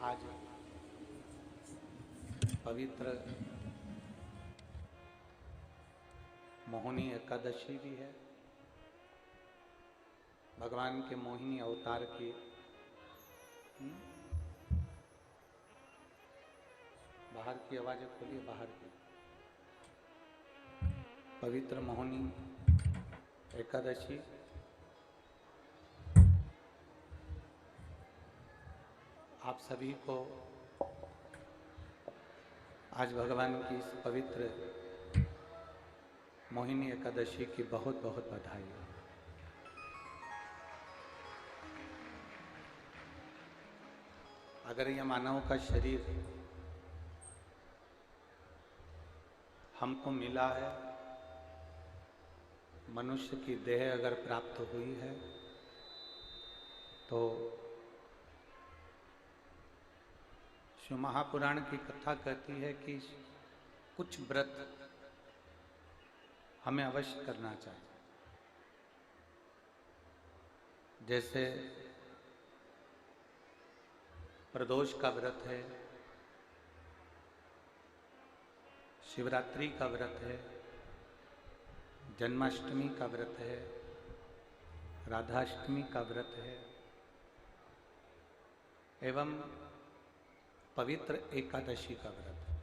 आज पवित्र मोहिनी एकादशी भी है। भगवान के मोहिनी अवतार की बाहर की आवाज़ें खोलिए, बाहर की। पवित्र मोहिनी एकादशी आप सभी को आज भगवान की इस पवित्र मोहिनी एकादशी की बहुत बहुत बधाई। अगर यह मानव का शरीर हमको मिला है, मनुष्य की देह अगर प्राप्त हुई है, तो शिव महापुराण की कथा कहती है कि कुछ व्रत हमें अवश्य करना चाहिए। जैसे प्रदोष का व्रत है, शिवरात्रि का व्रत है, जन्माष्टमी का व्रत है, राधाष्टमी का व्रत है, एवं पवित्र एकादशी का व्रत है।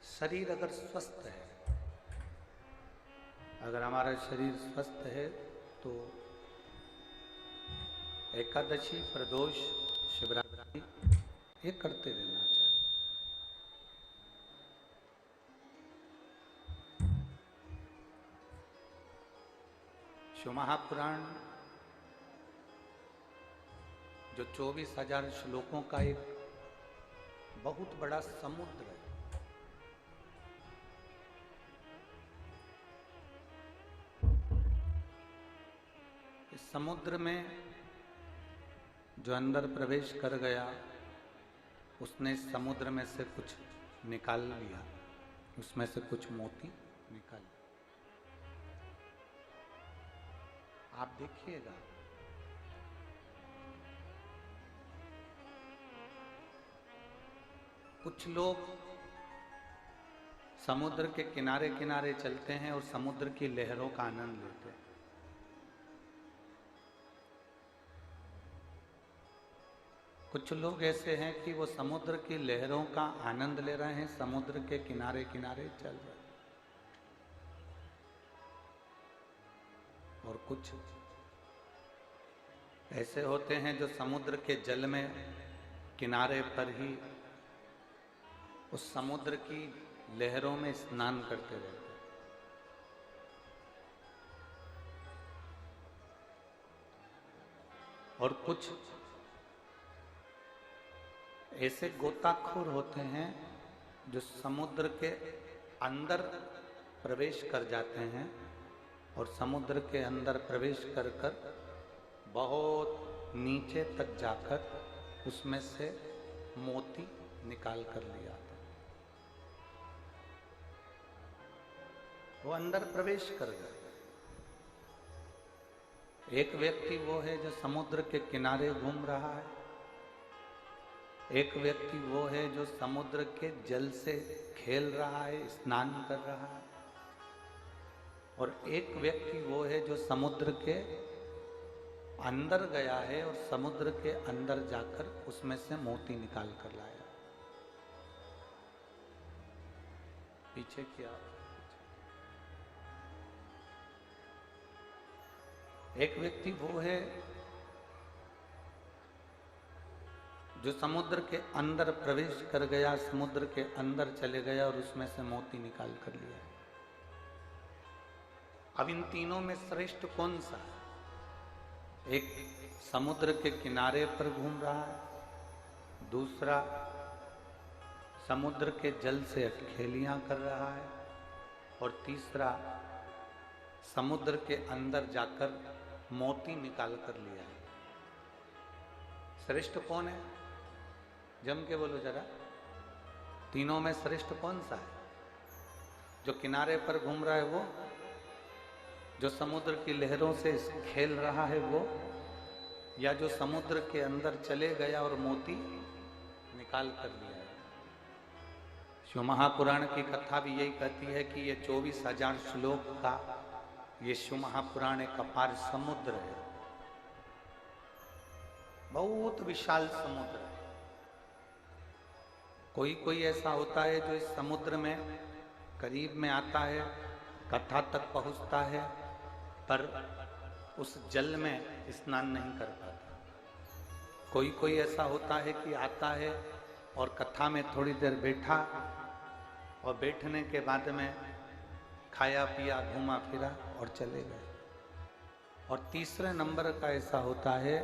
शरीर अगर स्वस्थ है, अगर हमारा शरीर स्वस्थ है, तो एकादशी, प्रदोष, शिवरात्रि ये करते रहना चाहिए। शिव महापुराण जो 24,000 श्लोकों का एक बहुत बड़ा समुद्र है, इस समुद्र में जो अंदर प्रवेश कर गया, उसने समुद्र में से कुछ निकाल लिया, उसमें से कुछ मोती निकाल लिया। आप देखिएगा, कुछ लोग समुद्र के किनारे किनारे चलते हैं और समुद्र की लहरों का आनंद लेते हैं। कुछ लोग ऐसे हैं कि वो समुद्र की लहरों का आनंद ले रहे हैं, समुद्र के किनारे किनारे चल रहे हैं। और कुछ ऐसे होते हैं जो समुद्र के जल में किनारे पर ही उस समुद्र की लहरों में स्नान करते रहते हैं। और कुछ ऐसे गोताखोर होते हैं जो समुद्र के अंदर प्रवेश कर जाते हैं और समुद्र के अंदर प्रवेश कर कर बहुत नीचे तक जाकर उसमें से मोती निकाल कर ले आते हैं। वो अंदर प्रवेश कर गए। एक व्यक्ति वो है जो समुद्र के किनारे घूम रहा है, एक व्यक्ति वो है जो समुद्र के जल से खेल रहा है, स्नान कर रहा है, और एक व्यक्ति वो है जो समुद्र के अंदर गया है और समुद्र के अंदर जाकर उसमें से मोती निकाल कर लाया। पीछे किया। एक व्यक्ति वो है जो समुद्र के अंदर प्रवेश कर गया, समुद्र के अंदर चले गया और उसमें से मोती निकाल कर लिया। अब इन तीनों में श्रेष्ठ कौन सा है? एक समुद्र के किनारे पर घूम रहा है, दूसरा समुद्र के जल से अटखेलियां कर रहा है, और तीसरा समुद्र के अंदर जाकर मोती निकाल कर लिया है। श्रेष्ठ कौन है? जम के बोलो जरा, तीनों में श्रेष्ठ कौन सा है? जो किनारे पर घूम रहा है वो, जो समुद्र की लहरों से खेल रहा है वो, या जो समुद्र के अंदर चले गया और मोती निकाल कर लिया। शिव महापुराण की कथा भी यही कहती है कि ये 24,000 श्लोक का ये शिव महापुराण एक अपार समुद्र है, बहुत विशाल समुद्र है। कोई कोई ऐसा होता है जो इस समुद्र में करीब में आता है, कथा तक पहुंचता है, पर उस जल में स्नान नहीं कर पाता। कोई कोई ऐसा होता है कि आता है और कथा में थोड़ी देर बैठा और बैठने के बाद में खाया पिया, घूमा फिरा और चले गए। और तीसरे नंबर का ऐसा होता है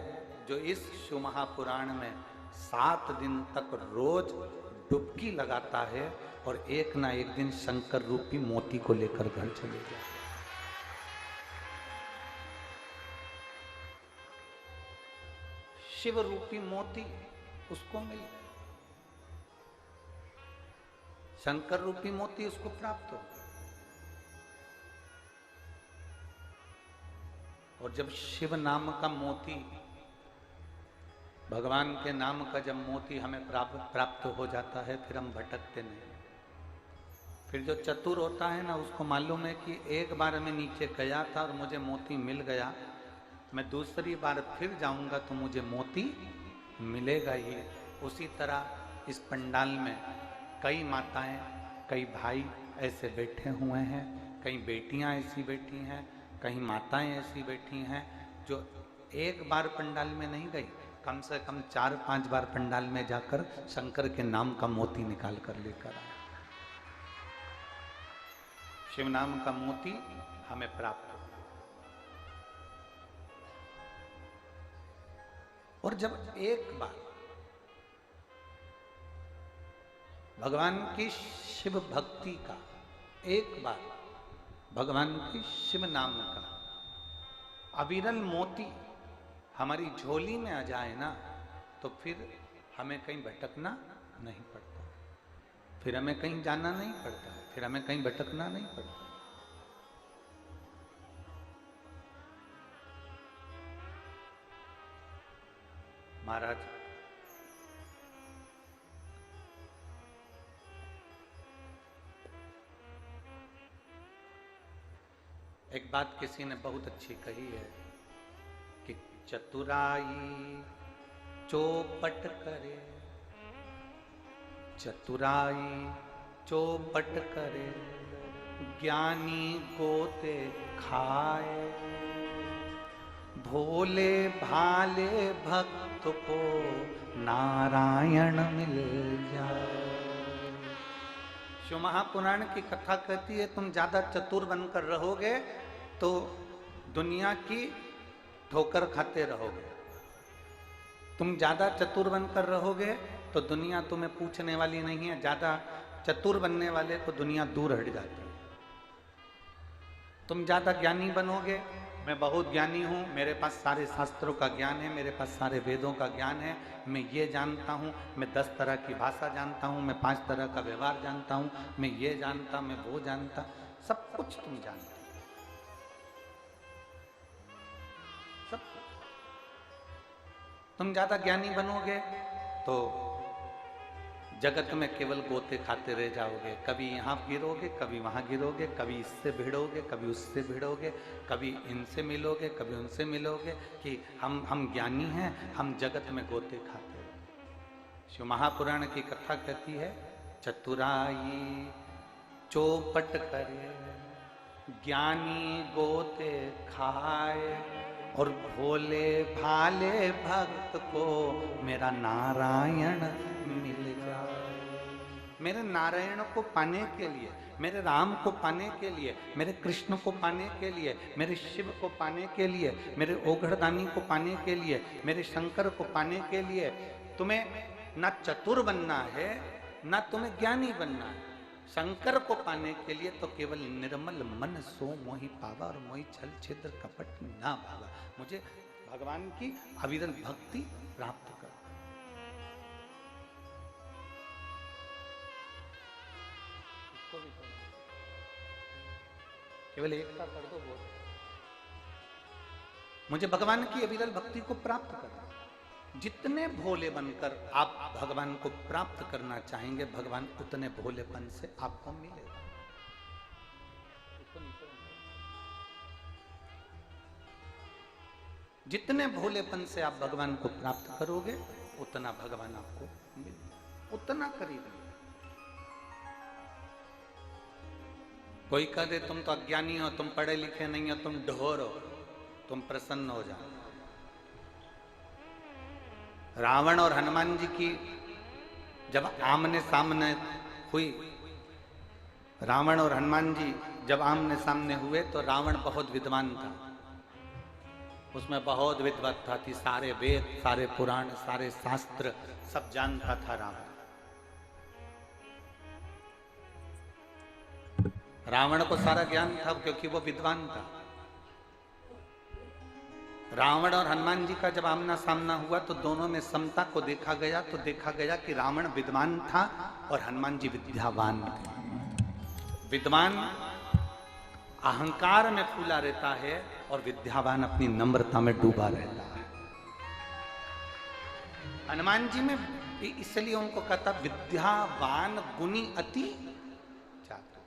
जो इस शिव महापुराण में 7 दिन तक रोज डुबकी लगाता है और एक ना एक दिन शंकर रूपी मोती को लेकर घर चले जाए। शिव रूपी मोती उसको मिल गया, शंकर रूपी मोती उसको प्राप्त हो गया। और जब शिव नाम का मोती, भगवान के नाम का जब मोती हमें प्राप्त हो जाता है, फिर हम भटकते नहीं। फिर जो चतुर होता है ना, उसको मालूम है कि एक बार मैं नीचे गया था और मुझे मोती मिल गया, मैं दूसरी बार फिर जाऊंगा तो मुझे मोती मिलेगा ही। उसी तरह इस पंडाल में कई माताएं, कई भाई ऐसे बैठे हुए हैं, कई बेटियां ऐसी बैठी हैं, कई माताएं ऐसी बैठी हैं जो एक बार पंडाल में नहीं गई, कम से कम 4-5 बार पंडाल में जाकर शंकर के नाम का मोती निकाल कर लेकर आए। शिव नाम का मोती हमें प्राप्त हो। और जब एक बार भगवान की शिव भक्ति का, एक बार भगवान की शिव नाम का अविरल मोती हमारी झोली में आ जाए ना, तो फिर हमें कहीं भटकना नहीं पड़ता, फिर हमें कहीं जाना नहीं पड़ता, फिर हमें कहीं भटकना नहीं पड़ता। महाराज, एक बात किसी ने बहुत अच्छी कही है कि चतुराई चौपट करे, चतुराई चौपट करे, ज्ञानी गोते खाए, भोले भाले भक्त को नारायण मिल जाए। शिव महापुराण की कथा कहती है, तुम ज्यादा चतुर बनकर रहोगे तो दुनिया की ठोकर खाते रहोगे, तुम ज्यादा चतुर बनकर रहोगे तो दुनिया तुम्हें पूछने वाली नहीं है। ज्यादा चतुर बनने वाले को दुनिया दूर हट जाती है। तुम ज्यादा ज्ञानी बनोगे, मैं बहुत ज्ञानी हूँ, मेरे पास सारे शास्त्रों का ज्ञान है, मेरे पास सारे वेदों का ज्ञान है, मैं ये जानता हूँ, मैं 10 तरह की भाषा जानता हूँ, मैं 5 तरह का व्यवहार जानता हूँ, मैं ये जानता, मैं वो जानता, सब कुछ तुम जानते हो, सब। तुम ज्यादा ज्ञानी बनोगे तो जगत में केवल गोते खाते रह जाओगे, कभी यहाँ गिरोगे, कभी वहाँ गिरोगे, कभी इससे भिड़ोगे, कभी उससे भिड़ोगे, कभी इनसे मिलोगे, कभी उनसे मिलोगे कि हम ज्ञानी हैं, हम जगत में गोते खाते हैं। शिव महापुराण की कथा कहती है, चतुराई चौपट करे, ज्ञानी गोते खाए, और भोले भाले भक्त को मेरा नारायण मिल जाए। मेरे नारायण को पाने के लिए, मेरे राम को पाने के लिए, मेरे कृष्ण को पाने के लिए, मेरे शिव को पाने के लिए, मेरे ओघड़दानी को पाने के लिए, मेरे शंकर को पाने के लिए तुम्हें ना चतुर बनना है, ना तुम्हें ज्ञानी बनना है। शंकर को पाने के लिए तो केवल निर्मल मन सो मोहि पावा, और मोहि छल छिद्र कपट ना भागा। मुझे भगवान की अविरल भक्ति प्राप्त कर। केवल एक का कर दो बहुत। मुझे भगवान की अविरल भक्ति को प्राप्त करना। जितने भोले बनकर आप भगवान को प्राप्त करना चाहेंगे, भगवान उतने भोलेपन से आपको मिलेगा। जितने भोलेपन से आप भगवान को प्राप्त करोगे, उतना भगवान आपको मिलेगा, उतना करीब मिलेगा। कोई कह दे तुम तो अज्ञानी हो, तुम पढ़े लिखे नहीं हो, तुम ढोर हो, तुम प्रसन्न हो जाओ। रावण और हनुमान जी की जब आमने सामने हुई, रावण और हनुमान जी जब आमने सामने हुए तो रावण बहुत विद्वान था, उसमें बहुत विद्वत्ता थी, सारे वेद, सारे पुराण, सारे शास्त्र सब जानता था रावण। रावण को सारा ज्ञान था क्योंकि वो विद्वान था। रावण और हनुमान जी का जब आमना सामना हुआ तो दोनों में समता को देखा गया, तो देखा गया कि रावण विद्वान था और हनुमान जी विद्यावान थे। विद्वान अहंकार में फूला रहता है और विद्यावान अपनी नम्रता में डूबा रहता है। हनुमान जी में इसलिए उनको कहता विद्यावान गुणी अति चातुर।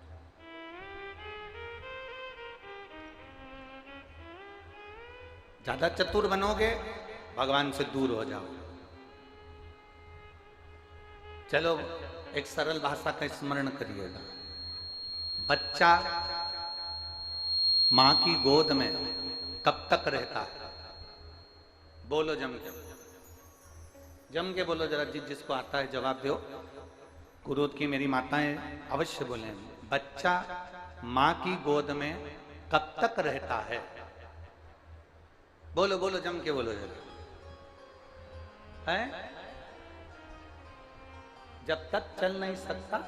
ज्यादा चतुर बनोगे भगवान से दूर हो जाओ। चलो एक सरल भाषा का स्मरण करिएगा। बच्चा मां की गोद में कब तक रहता है? बोलो जम के बोलो जरा, जिसको आता है जवाब दो। कुरूद की मेरी माताएं अवश्य बोले। बच्चा मां की गोद में कब तक रहता है? बोलो बोलो जम के बोलो जरा। है? जब तक चल नहीं सकता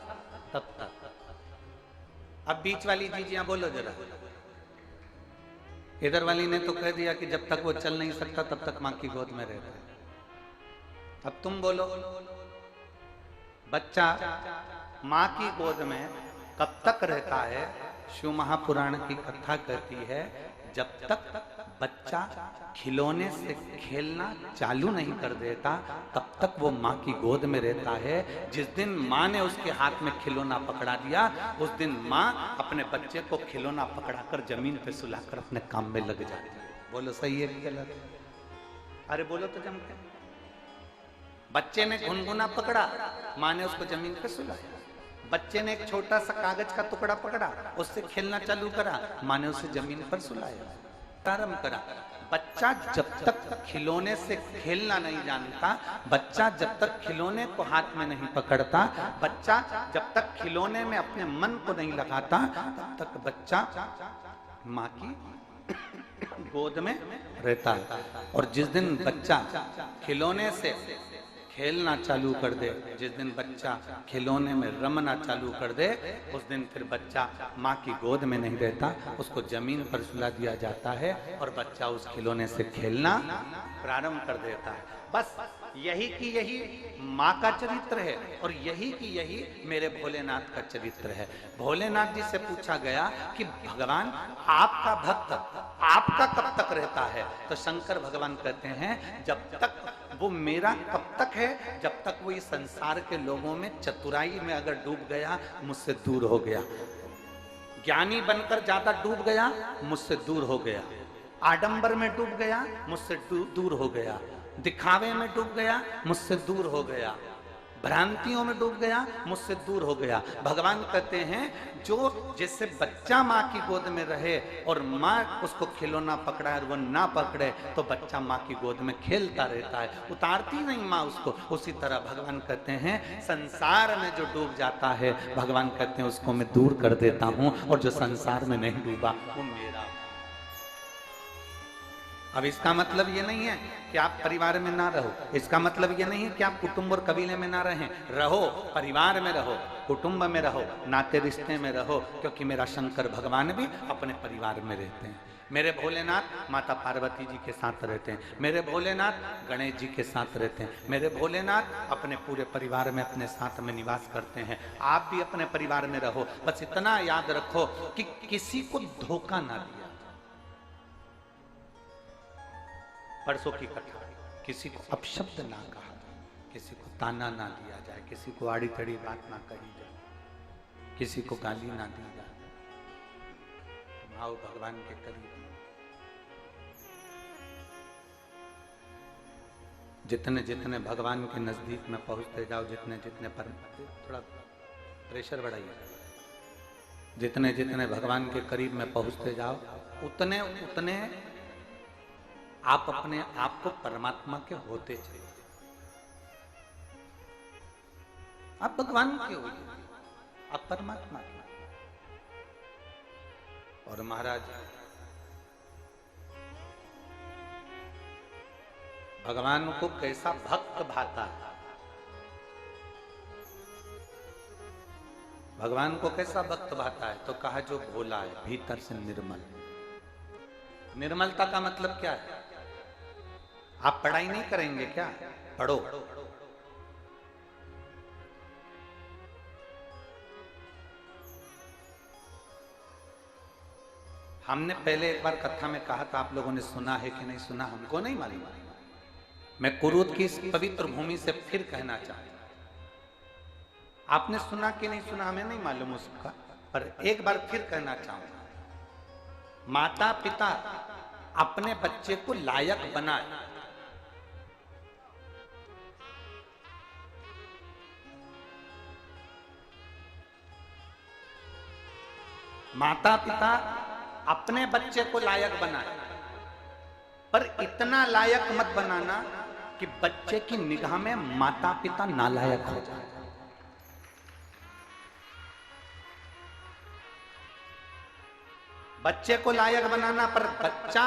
तब तक। अब बीच वाली दीजिए बोलो जरा। इधर वाली ने तो कह दिया कि जब तक वो चल नहीं सकता तब तक मां की गोद में रहता है। अब तुम बोलो। बच्चा मां की गोद में कब तक रहता है? शिव महापुराण की कथा कहती है जब तक बच्चा खिलौने से खेलना चालू नहीं कर देता तब तक वो मां की गोद में रहता है। जिस दिन मां ने उसके हाथ में खिलौना पकड़ा दिया, उस दिन मां अपने बच्चे को खिलौना पकड़ाकर जमीन पे सुलाकर अपने काम में लग जाती है। बोलो सही है कि गलत? अरे बोलो तो जम के। बच्चे ने गुनगुना पकड़ा, मां ने उसको जमीन पे सुलाया। बच्चे ने एक छोटा सा कागज का टुकड़ा पकड़ा, उससे खेलना चालू करा, मां ने उसे जमीन पर सुलाया, प्रारंभ करा। बच्चा जब तक खिलौने से खेलना नहीं जानता, बच्चा जब तक खिलौने को हाथ में नहीं पकड़ता, बच्चा जब तक खिलौने में अपने मन को नहीं लगाता, तब तक बच्चा मां की गोद में रहता है। और जिस दिन बच्चा खिलौने से खेलना चालू कर दे, जिस दिन बच्चा खिलौने में रमना चालू कर दे, उस दिन फिर बच्चा माँ की गोद में नहीं रहता, उसको जमीन पर सुला दिया जाता है और बच्चा उस खिलौने से खेलना प्रारंभ कर देता है। बस यही की यही माँ का चरित्र है और यही की यही मेरे भोलेनाथ का चरित्र है। भोलेनाथ जी से पूछा गया कि भगवान आपका भक्त आपका कब तक रहता है? तो शंकर भगवान कहते हैं जब तक वो मेरा कब तक है? जब तक वो इस संसार के लोगों में चतुराई में अगर डूब गया, मुझसे दूर हो गया। ज्ञानी बनकर ज्यादा डूब गया, मुझसे दूर हो गया। आडंबर में डूब गया, मुझसे दूर हो गया। दिखावे में डूब गया, मुझसे दूर हो गया। भ्रांतियों में डूब गया, मुझसे दूर हो गया। भगवान कहते हैं जो जैसे बच्चा माँ की गोद में रहे और माँ उसको खिलौना पकड़ा और वो ना पकड़े तो बच्चा माँ की गोद में खेलता रहता है, उतारती नहीं माँ उसको। उसी तरह भगवान कहते हैं संसार में जो डूब जाता है, भगवान कहते हैं उसको मैं दूर कर देता हूँ, और जो संसार में नहीं डूबा वो मेरा। अब इसका मतलब ये नहीं है कि आप परिवार में ना रहो, इसका मतलब ये नहीं है कि आप कुटुंब और कबीले में ना रहें। रहो, परिवार में रहो, कुटुंब में रहो, नाते रिश्ते में रहो, क्योंकि मेरा शंकर भगवान भी अपने परिवार में रहते हैं। मेरे भोलेनाथ माता पार्वती जी के साथ रहते हैं, मेरे भोलेनाथ गणेश जी के साथ रहते हैं, मेरे भोलेनाथ अपने पूरे परिवार में अपने साथ में निवास करते हैं। आप भी अपने परिवार में रहो, बस इतना याद रखो कि किसी को धोखा ना दिया। परसों की कथा, किसी को अपशब्द ना कहा, किसी को ताना ना दिया जाए, किसी को आड़ी तड़ी बात ना कही जाए, किसी को गाली ना दी जाए। तुम आओ भगवान के करीब। जितने जितने भगवान के नजदीक में पहुंचते जाओ, जितने जितने पर थोड़ा प्रेशर बढ़ाइए, जितने जितने भगवान के करीब में पहुंचते जाओ, उतने उतने आप अपने आप को परमात्मा के होते चले। आप भगवान के हो, आप परमात्मा के। और महाराज भगवान को कैसा भक्त भाता है, भगवान को कैसा भक्त भाता है, तो कहा जो भोला है, भीतर से निर्मल। निर्मलता का मतलब क्या है? आप पढ़ाई नहीं करेंगे क्या? पढ़ो। हमने पहले एक बार कथा में कहा था, आप लोगों ने सुना है कि नहीं सुना हमको नहीं मालूम। मैं कुरूद की इस पवित्र भूमि से फिर कहना चाहता हूं, आपने सुना कि नहीं सुना हमें नहीं मालूम उसका, पर एक बार फिर कहना चाहूंगा। माता पिता अपने बच्चे को लायक बनाए, माता पिता अपने बच्चे को लायक बनाए, पर इतना लायक मत बनाना कि बच्चे की निगाह में माता पिता नालायक हो जाए। बच्चे को लायक बनाना, पर बच्चा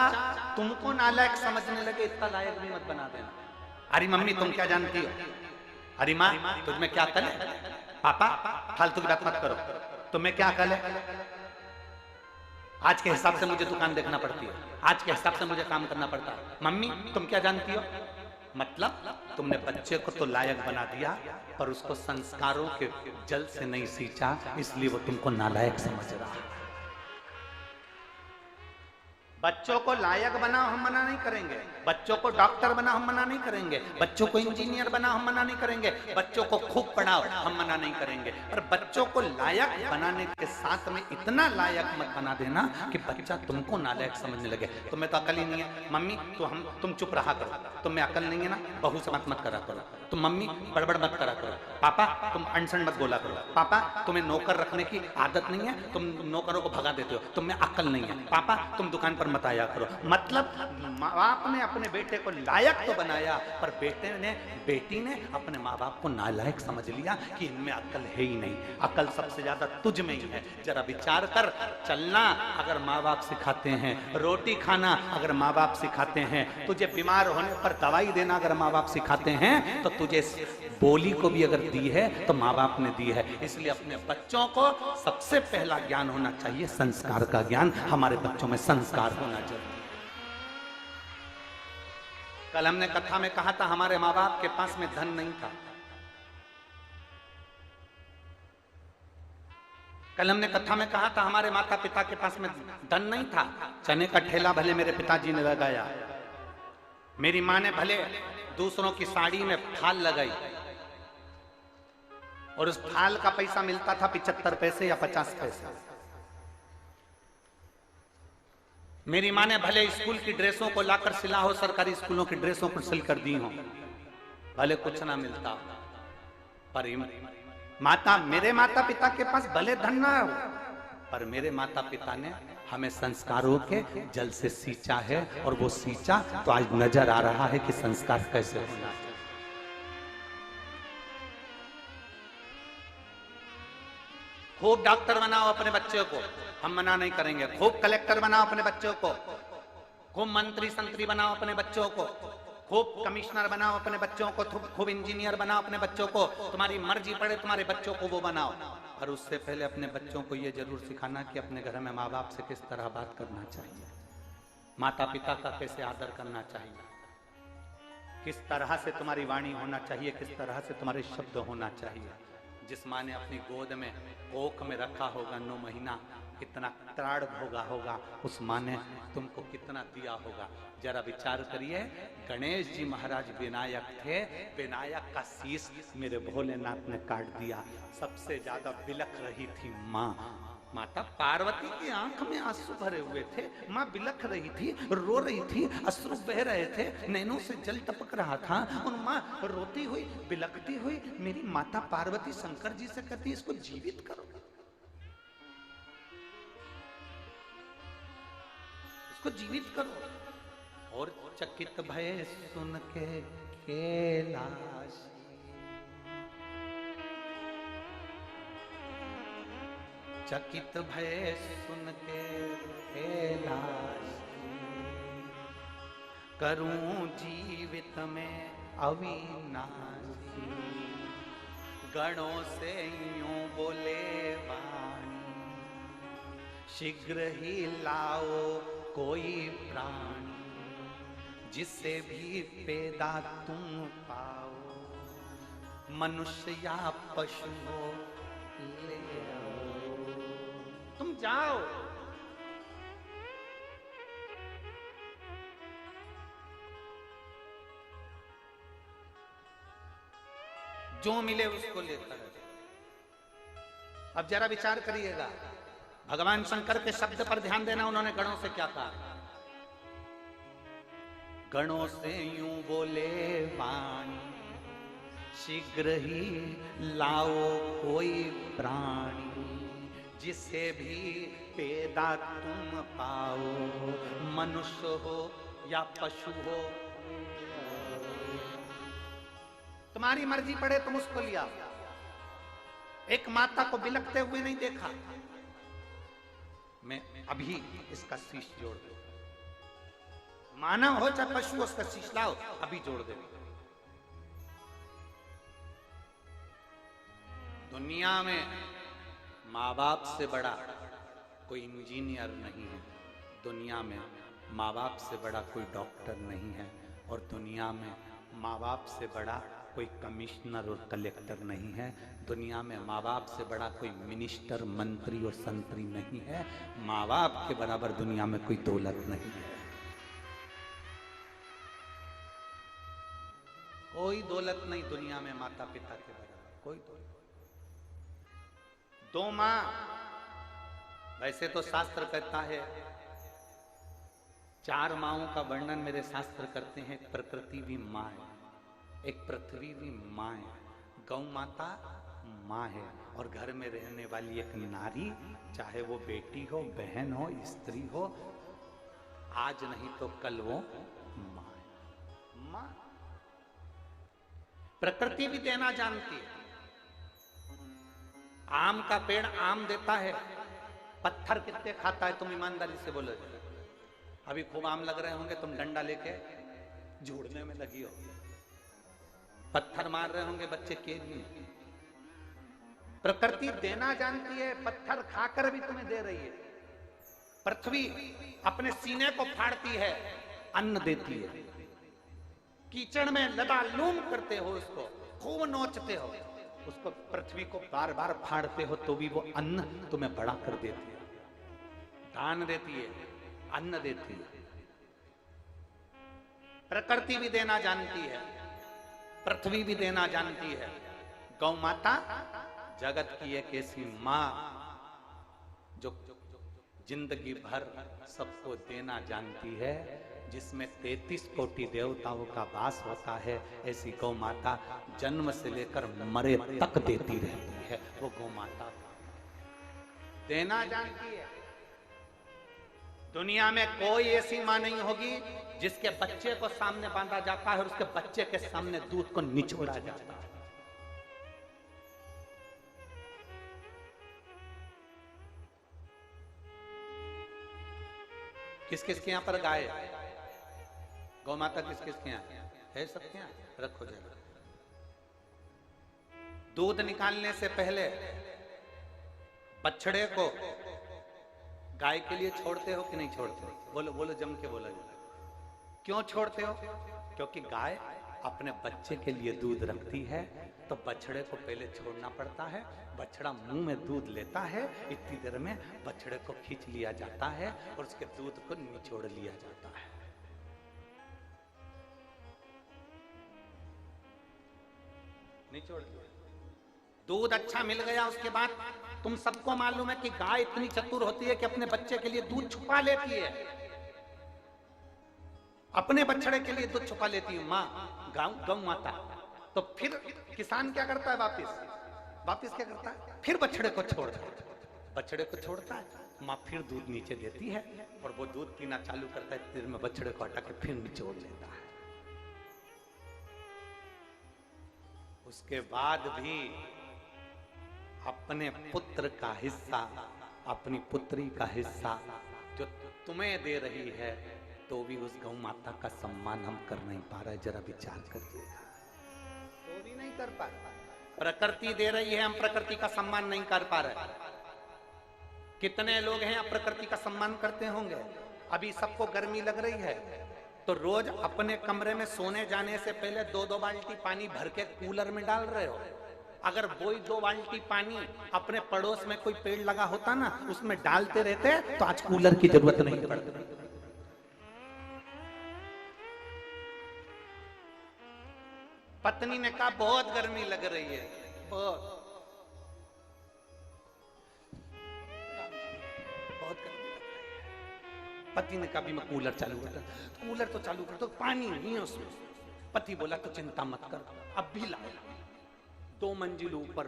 तुमको नालायक समझने लगे, इतना लायक भी मत बना देना। अरे मम्मी तुम क्या जानती हो, अरे माँ तुझमें क्या अकल है, पापा फालतू की बात मत करो, तुम्हें क्या अकल है, आज के हिसाब से मुझे दुकान देखना पड़ती है, आज के हिसाब से मुझे काम करना पड़ता है, मम्मी तुम क्या जानती हो। मतलब तुमने बच्चे को तो लायक बना दिया, पर उसको संस्कारों के जल से नहीं सींचा, इसलिए वो तुमको नालायक समझ रहा है। बच्चों को लायक बनाओ, हम मना नहीं करेंगे। बच्चों को डॉक्टर बनाओ, हम मना नहीं करेंगे। बच्चों को इंजीनियर बनाओ, हम मना नहीं करेंगे। बच्चों को खूब पढ़ाओ, हम मना नहीं करेंगे। पर बच्चों को लायक बनाने के साथ में इतना लायक मत बना देना कि बच्चा तुमको नालायक समझने लगे। तुम्हें तो अकल ही नहीं है, मम्मी तो तुम चुप रहा करो, तुम्हें अकल नहीं है ना, बहू से मत करा करो, तुम मम्मी बड़बड़ मत करा करो, पापा तुम अनसन मत बोला करो, पापा तुम्हें नौकर रखने की आदत नहीं है, तुम नौकरों को भगा देते हो, तुम्हें अकल नहीं है, पापा तुम दुकान पर मत आया करो। मतलब माँ बाप ने अपने बेटे को लायक तो बनाया, पर बेटी ने अपने माँ बाप को नालायक समझ लिया कि इनमें अकल है ही नहीं, अकल सबसे ज्यादा तुझ में ही है। जरा विचार कर, चलना अगर माँ बाप सिखाते हैं, रोटी खाना अगर माँ बाप सिखाते हैं, तुझे बीमार होने पर दवाई देना अगर माँ बाप सिखाते हैं, तो तुझे बोली को भी अगर दी है तो माँ बाप ने दी है। इसलिए अपने बच्चों को सबसे पहला ज्ञान होना चाहिए संस्कार का ज्ञान। हमारे बच्चों में संस्कार होना चाहिए। कल हमने कथा में कहा था, हमारे माँ बाप के पास में धन नहीं था। कल हमने कथा में कहा था, हमारे माता पिता के पास में धन नहीं था। चने का ठेला भले मेरे पिताजी ने लगाया, मेरी माँ ने भले दूसरों की साड़ी में फाल लगाई, और उस फाल का पैसा मिलता था 75 पैसे या 50 पैसे। मेरी माँ ने भले स्कूल की ड्रेसों को लाकर सिला हो, सरकारी स्कूलों की ड्रेसों को सिल कर दी हो, भले कुछ ना मिलता, पर मेरे माता पिता के पास भले धन ना हो, पर मेरे माता पिता ने हमें संस्कारों के जल से सींचा है, और वो सींचा तो आज नजर आ रहा है कि संस्कार कैसे होना है। खूब डॉक्टर बनाओ अपने बच्चों को, हम मना नहीं करेंगे। खूब कलेक्टर बनाओ अपने बच्चों को, खूब मंत्री संतरी बनाओ अपने बच्चों को, खूब कमिश्नर बनाओ अपने बच्चों को, खूब इंजीनियर बनाओ अपने बच्चों को, तुम्हारी मर्जी पड़े तुम्हारे बच्चों को वो बनाओ। और उससे पहले अपने बच्चों को ये जरूर सिखाना कि अपने घर में माँ बाप से किस तरह बात करना चाहिए, माता पिता का कैसे आदर करना चाहिए, किस तरह से तुम्हारी वाणी होना चाहिए, किस तरह से तुम्हारे शब्द होना चाहिए। जिस माँ ने अपनी गोद में कोख में रखा होगा 9 महीना, इतना त्राण भोगा होगा, उस माँ ने तुमको कितना दिया होगा। जरा विचार करिए, गणेश जी महाराज विनायक थे, विनायक का शीश मेरे भोलेनाथ ने काट दिया। सबसे ज्यादा बिलख रही थी माँ। माता पार्वती की आंख में आंसू भरे हुए थे, माँ बिलख रही थी, रो रही थी, अश्रु बह रहे थे, नैनों से जल टपक रहा था। और माँ रोती हुई बिलखती हुई मेरी माता पार्वती शंकर जी से कहती, इसको जीवित करो, इसको जीवित करो। और चकित भय सुन के कैलाश, चकित भय सुन के कैलाश, करूं जीवित में अविनाशी। गणों से यूं बोले वाणी, शीघ्र ही लाओ कोई प्राणी, जिससे भी पैदा तुम पाओ, मनुष्य या पशु हो ले आओ। तुम जाओ, जो मिले उसको लेकर। अब जरा विचार करिएगा, भगवान शंकर के शब्द पर ध्यान देना। उन्होंने गणों से क्या कहा? गणों से यूं बोले वाणी, शीघ्र ही लाओ कोई प्राणी, जिससे भी पैदा तुम पाओ, मनुष्य हो या पशु हो, तुम्हारी मर्जी पड़े तुम उसको लिया। एक माता को बिलखते हुए नहीं देखा। मैं अभी इसका शीश जोड़ दो, मानव हो चाहे पशु हो, उसका शीश लाओ, अभी जोड़ दे। दुनिया में माँ बाप से बड़ा कोई इंजीनियर नहीं है, दुनिया में माँ बाप से बड़ा कोई डॉक्टर नहीं है, और दुनिया में माँ बाप से बड़ा कोई कमिश्नर और कलेक्टर नहीं है, दुनिया में माँ बाप से बड़ा कोई मिनिस्टर, मंत्री और संतरी नहीं है, माँ बाप के बराबर दुनिया में कोई दौलत नहीं है। कोई दौलत नहीं दुनिया में माता पिता के बराबर, कोई दौलत। दो माँ, वैसे तो शास्त्र कहता है, चार माओं का वर्णन मेरे शास्त्र करते हैं। प्रकृति भी माँ है, एक पृथ्वी भी माँ है, गौ माता माँ है, और घर में रहने वाली एक नारी, चाहे वो बेटी हो, बहन हो, स्त्री हो, आज नहीं तो कल वो माँ है। माँ प्रकृति भी देना जानती है। आम का पेड़ आम देता है, पत्थर कितने खाता है? तुम ईमानदारी से बोलो। अभी खूब आम लग रहे होंगे, तुम डंडा लेके जोड़ने में लगी हो, पत्थर मार रहे होंगे बच्चे केज में। प्रकृति देना जानती है, पत्थर खाकर भी तुम्हें दे रही है। पृथ्वी अपने सीने को फाड़ती है, अन्न देती है। कीचड़ में लबालूम करते हो उसको, खूब नोचते हो उसको, पृथ्वी को बार बार फाड़ते हो तो भी वो अन्न तुम्हें बड़ा कर देती है, दान देती है, अन्न देती है। प्रकृति भी देना जानती है, पृथ्वी भी देना जानती है। गौ माता जगत की एक ऐसी माँ जो जिंदगी भर सबको देना जानती है, जिसमें 33 कोटि देवताओं का वास होता है। ऐसी गौ माता जन्म से लेकर मरे तक देती रहती है। वो गौ माता देना जानती है। दुनिया में कोई ऐसी मां नहीं होगी जिसके बच्चे को सामने बांधा जाता है और उसके बच्चे के सामने दूध को निचोड़ा जाता है। किस किस के यहां पर गाय, गौ माता किस किस के यहां है? सबके यहां रखो जरा। दूध निकालने से पहले बछड़े को गाय के लिए छोड़ते हो कि नहीं छोड़ते हो? बोलो बोलो, जम के बोलो। क्यों छोड़ते हो? क्योंकि गाय अपने बच्चे के लिए दूध रखती है तो बछड़े को पहले छोड़ना पड़ता है। बछड़ा मुंह में दूध लेता है, इतनी देर में बछड़े को खींच लिया जाता है और उसके दूध को निचोड़ लिया जाता है। निचोड़ लिया, दूध अच्छा मिल गया। उसके बाद तुम सबको मालूम है कि गाय इतनी चतुर होती है कि अपने बच्चे के लिए दूध छुपा लेती है, अपने बछड़े के लिए दूध छुपा लेती है माँ, गौ माता। तो फिर किसान क्या करता है, वापिस क्या करता है, फिर बछड़े को छोड़ता है, माँ फिर दूध नीचे देती है और वो दूध पीना चालू करता है। फिर में बछड़े को हटा के फिर निचोड़ लेता है। उसके बाद भी अपने पुत्र का हिस्सा, अपनी पुत्री का हिस्सा जो तुम्हें दे रही है, तो भी उस गौ माता का सम्मान हम कर नहीं पा रहे। जरा विचार करिएगा, तो भी नहीं कर पा रहे। प्रकृति दे रही है, हम प्रकृति का सम्मान नहीं कर पा रहे। कितने लोग हैं अब प्रकृति का सम्मान करते होंगे। अभी सबको गर्मी लग रही है तो रोज अपने कमरे में सोने जाने से पहले 2-2 बाल्टी पानी भर के कूलर में डाल रहे हो। अगर वही 2 बाल्टी पानी अपने पड़ोस में कोई पेड़ लगा होता ना, उसमें डालते रहते तो आज कूलर की जरूरत नहीं पड़ती। पत्नी ने कहा बहुत गर्मी लग रही है, बहुत गर्मी लग रही है। पति ने कहा भी मैं कूलर चालू करता, कूलर तो चालू कर दो, पानी नहीं है उसमें। पति बोला तो चिंता मत कर, अब भी लाया। 2 मंजिल ऊपर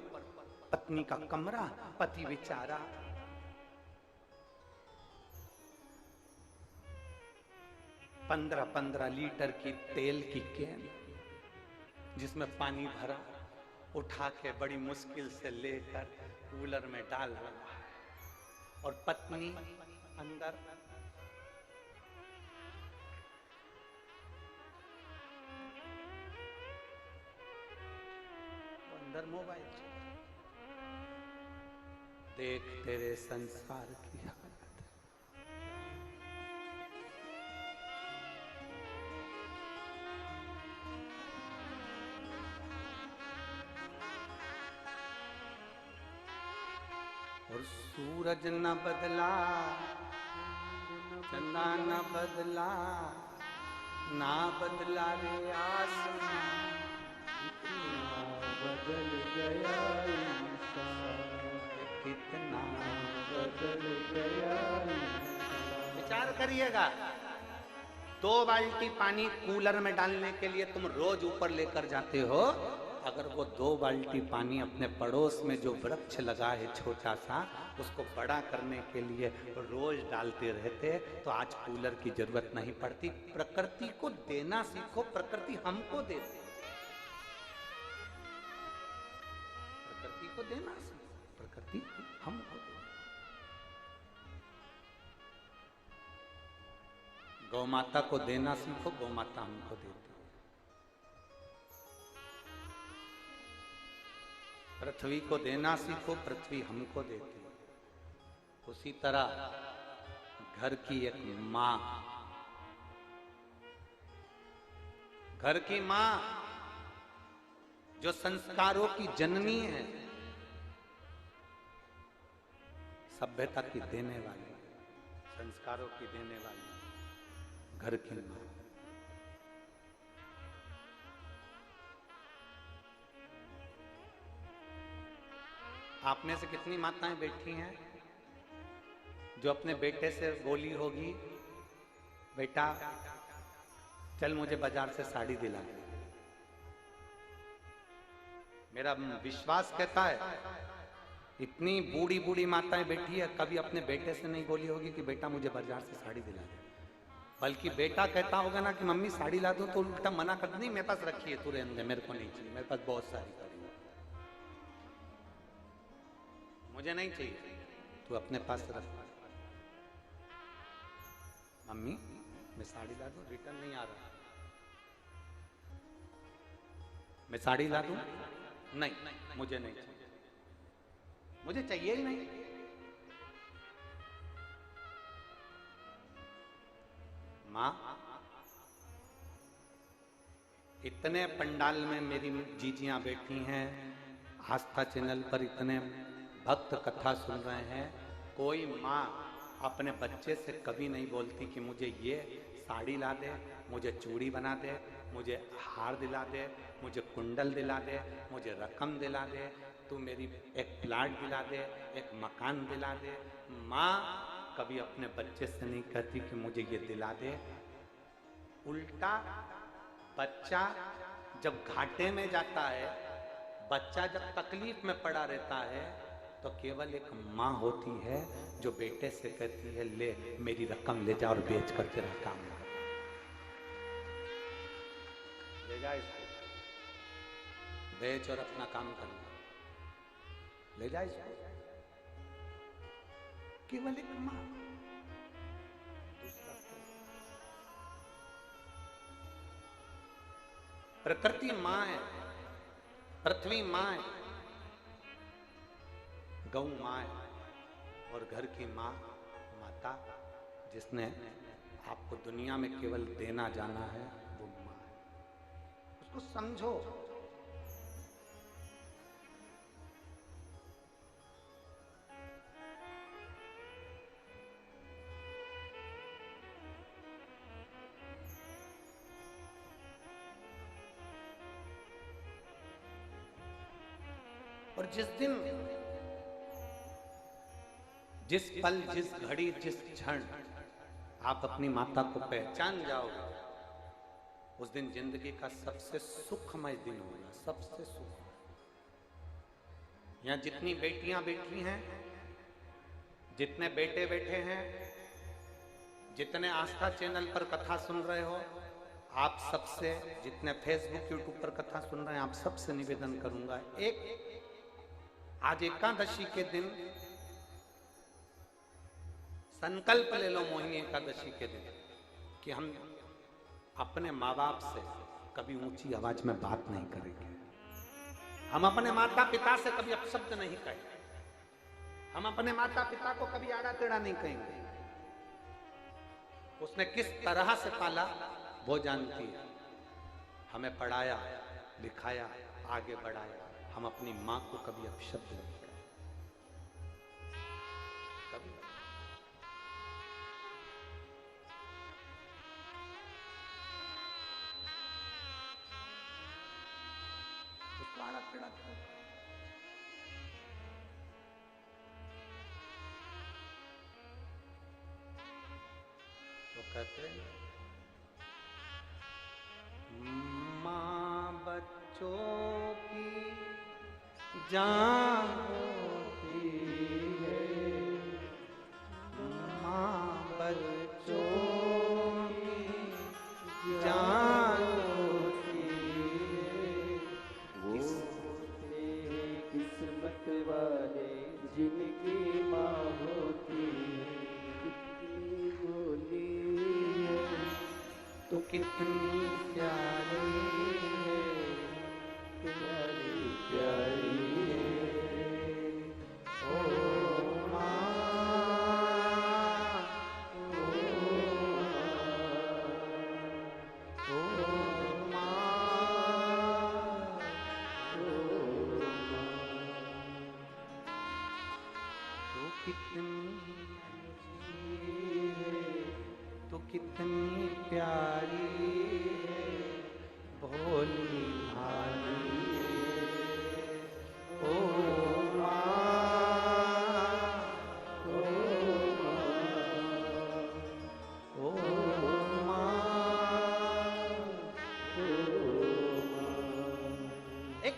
पत्नी का कमरा, पति बेचारा 15-15 लीटर की तेल की कैन जिसमें पानी भरा, उठा के बड़ी मुश्किल से लेकर कूलर में डाल रहा है और पत्नी अंदर मोबाइल। देख तेरे संसार की हालत। और सूरज न बदला, चंदा न बदला, ना बदला रे आसमां, बदल गया कितना बदल गया। विचार करिएगा, 2 बाल्टी पानी कूलर में डालने के लिए तुम रोज ऊपर लेकर जाते हो। अगर वो 2 बाल्टी पानी अपने पड़ोस में जो वृक्ष लगा है छोटा सा, उसको बड़ा करने के लिए रोज डालते रहते तो आज कूलर की जरूरत नहीं पड़ती। प्रकृति को देना सीखो, प्रकृति हमको देती। को देना, प्रकृति हमको दे। गौ माता को देना सीखो, गौ माता हमको देती। पृथ्वी को देना सीखो, पृथ्वी हमको देती। उसी तरह घर की एक मां, घर की मां जो संस्कारों की जननी है, सभ्यता की देने वाली, संस्कारों की देने वाली घर की मां। आप में से कितनी माताएं बैठी हैं जो अपने बेटे से बोली होगी, बेटा चल मुझे बाजार से साड़ी दिला दे। मेरा विश्वास कहता है इतनी बूढ़ी बूढ़ी माताएं बैठी है, कभी अपने बेटे से नहीं बोली होगी कि बेटा मुझे बाजार से साड़ी दिला दे। बल्कि बेटा कहता होगा ना कि मम्मी साड़ी ला दो, तो उल्टा मना कर, नहीं मेरे पास रखी है, तू रहने दे, मेरे को नहीं चाहिए, मेरे पास बहुत सारी साड़ी है, मुझे नहीं चाहिए, तू अपने पास रख। मम्मी मैं साड़ी ला दूं, रिटर्न नहीं आ रहा, मैं साड़ी ला दूं, नहीं मुझे नहीं चाहिए, मुझे चाहिए ही नहीं। मां इतने पंडाल में मेरी जीजियां बैठी हैं, आस्था चैनल पर इतने भक्त कथा सुन रहे हैं। कोई माँ अपने बच्चे से कभी नहीं बोलती कि मुझे ये साड़ी ला दे, मुझे चूड़ी बना दे, मुझे हार दिला दे, मुझे कुंडल दिला दे, मुझे रकम दिला दे, तू मेरी एक प्लाट दिला दे, एक मकान दिला दे। माँ कभी अपने बच्चे से नहीं कहती कि मुझे ये दिला दे। उल्टा बच्चा जब घाटे में जाता है, बच्चा जब तकलीफ में पड़ा रहता है, तो केवल एक माँ होती है जो बेटे से कहती है ले मेरी रकम ले जा और बेच कर तेरा काम ले जा, इसको बेच और अपना काम करना, ले जा इसको। केवल एक माँ। प्रकृति माँ है, पृथ्वी माँ है, गौ माँ है, और घर की माँ माता जिसने आपको दुनिया में केवल देना जाना है, वो माँ है। उसको समझो। और जिस दिन, जिस पल, जिस घड़ी, जिस क्षण आप अपनी माता को पहचान जाओगे, उस दिन जिंदगी का सबसे सुखमय दिन होगा, सबसे सुख। यहां जितनी बेटियां बैठी हैं, जितने बेटे बैठे हैं, जितने आस्था चैनल पर कथा सुन रहे हो, आप सबसे, जितने फेसबुक यूट्यूब पर कथा सुन रहे हैं, आप सबसे निवेदन करूंगा, एक आज एकादशी के दिन संकल्प ले लो, मोहिनी एकादशी के दिन, कि हम अपने माँ बाप से कभी ऊंची आवाज में बात नहीं करेंगे, हम अपने माता पिता से कभी अपशब्द नहीं कहेंगे, हम अपने माता पिता को कभी आड़ा टेढ़ा नहीं कहेंगे। उसने किस तरह से पाला वो जानती है, हमें पढ़ाया लिखाया आगे बढ़ाया, हम अपनी माँ को कभी अपशब्द नहीं कहें, कभी। उसको आड़ा टेढ़ा क्यों? तो कहते हैं माँ बच्चों की जान होती है, माँ बच्चों की जान होती है, वो होते हैं किस्मत वाले जिनकी माँ होती है। कितनी भोली है तो कितनी प्यारी है, तुम्हारी प्यारी है। ओ माँ, ओ माँ, तू कितनी तो कितनी प्यारी है, भोली भाली है, ओ माँ, ओ माँ। एक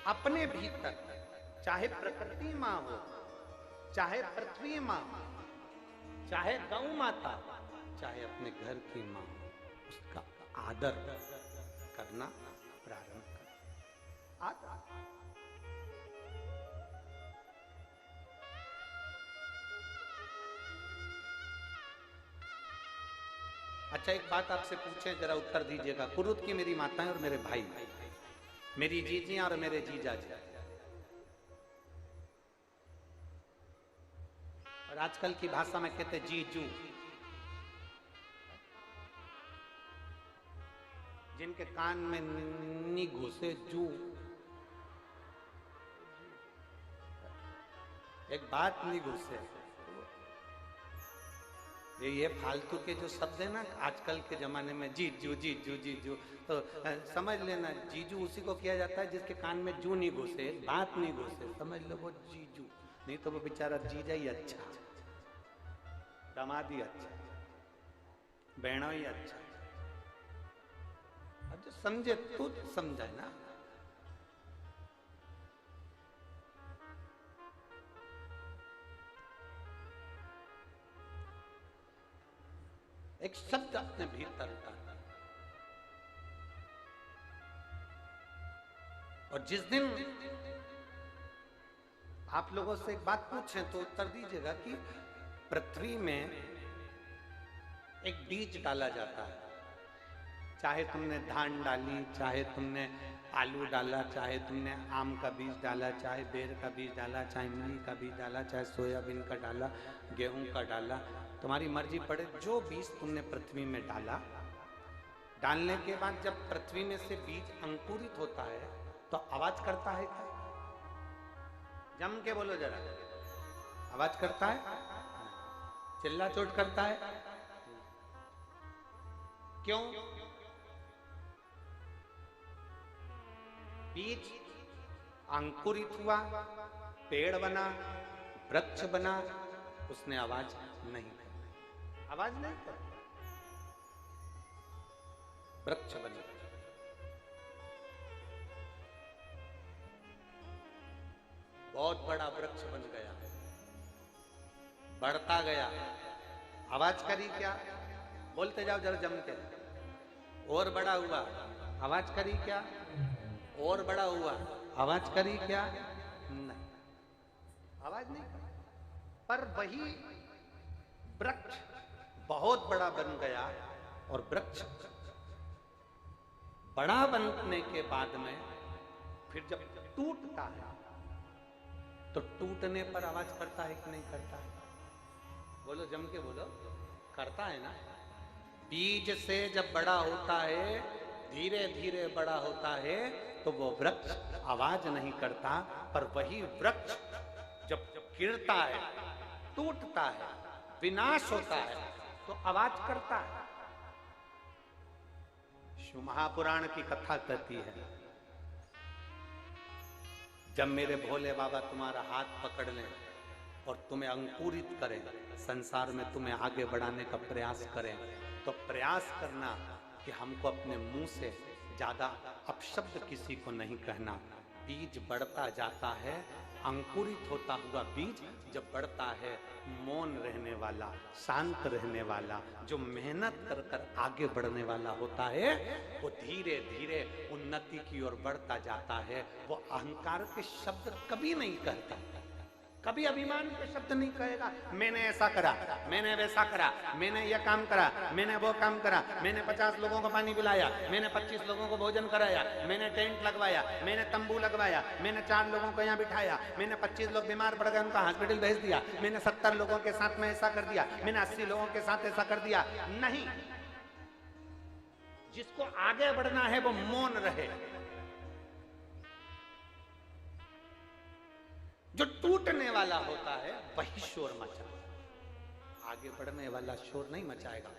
अपने भीतर, चाहे प्रकृति माँ हो, चाहे पृथ्वी माँ, चाहे गौ माता, चाहे अपने घर की माँ, उसका आदर करना प्रारंभ कर। आदर। अच्छा, एक बात आपसे पूछे, जरा उत्तर दीजिएगा। कुरुद की मेरी माताएं और मेरे भाई, मेरी जीजियां और मेरे जीजा जी, और आजकल की भाषा में कहते जीजू। जिनके कान में नी घुसे जू। एक बात नहीं घुसे। ये फालतू के जो शब्द है ना आजकल के जमाने में, जीजू जीजू जीजू, तो समझ लेना जीजू उसी को किया जाता है जिसके कान में जू नहीं घुसे, बात नहीं घुसे, समझ लो वो जीजू। नहीं तो वो बेचारा जीजा ही अच्छा, दामाद ही अच्छा, बहना ही अच्छा। अब जो समझे तो समझे ना। एक शब्द अपने भीतर का, और जिस दिन आप लोगों से एक बात पूछें तो उत्तर दीजिएगा कि पृथ्वी में एक बीज डाला जाता है, चाहे तुमने धान डाली, चाहे तुमने आलू डाला, चाहे तुमने आम का बीज डाला, चाहे बेर का बीज डाला, चाहे मूली का बीज डाला, चाहे सोयाबीन का डाला, गेहूं का डाला, तुम्हारी मर्जी पड़े। जो बीज तुमने पृथ्वी में डाला, डालने के बाद जब पृथ्वी में से बीज अंकुरित होता है तो आवाज करता है क्या? जम के बोलो जरा, आवाज करता है? चिल्ला चोट करता है? क्यों? बीज अंकुरित हुआ, पेड़ बना, वृक्ष बना, उसने आवाज नहीं की, आवाज नहीं कर, वृक्ष बना। बहुत बड़ा वृक्ष बन गया, बढ़ता गया, आवाज करी क्या? बोलते जाओ जरा जम के। और बड़ा हुआ, आवाज करी क्या? और बड़ा हुआ, आवाज करी क्या? नहीं, आवाज नहीं करी। पर वही वृक्ष बहुत बड़ा बन गया, और वृक्ष बड़ा बनने के बाद में फिर जब टूटता है तो टूटने पर आवाज करता है कि नहीं करता है? बोलो जम के बोलो, करता है ना। बीज से जब बड़ा होता है, धीरे धीरे बड़ा होता है, तो वो वृक्ष आवाज नहीं करता, पर वही वृक्ष जब गिरता है, टूटता है, विनाश होता है, तो आवाज करता है। शिव महापुराण की कथा कहती है, जब मेरे भोले बाबा तुम्हारा हाथ पकड़ लें और तुम्हें अंकुरित करें, संसार में तुम्हें आगे बढ़ाने का प्रयास करें, तो प्रयास करना कि हमको अपने मुंह से ज्यादा अपशब्द किसी को नहीं कहना। बीज बढ़ता जाता है, अंकुरित होता हुआ बीज जब बढ़ता है, मौन रहने वाला, शांत रहने वाला, जो मेहनत कर कर आगे बढ़ने वाला होता है, वो धीरे धीरे उन्नति की ओर बढ़ता जाता है। वो अहंकार के शब्द कभी नहीं कहता, कभी अभिमान के शब्द नहीं कहेगा। मैंने ऐसा करा, मैंने वैसा करा, मैंने यह काम करा, मैंने वो काम करा, मैंने 50 लोगों को पानी पिलाया, मैंने 25 लोगों को भोजन कराया, मैंने टेंट लगवाया, मैंने तंबू लगवाया, मैंने 4 लोगों को यहाँ बिठाया, मैंने 25 लोग बीमार पड़ गए उनका हॉस्पिटल भेज दिया, मैंने 70 लोगों के साथ में ऐसा कर दिया, मैंने 80 लोगों के साथ ऐसा कर दिया। नहीं, जिसको आगे बढ़ना है वो मौन रहे। जो टूटने वाला होता है वही शोर मचाएगा, आगे बढ़ने वाला शोर नहीं मचाएगा।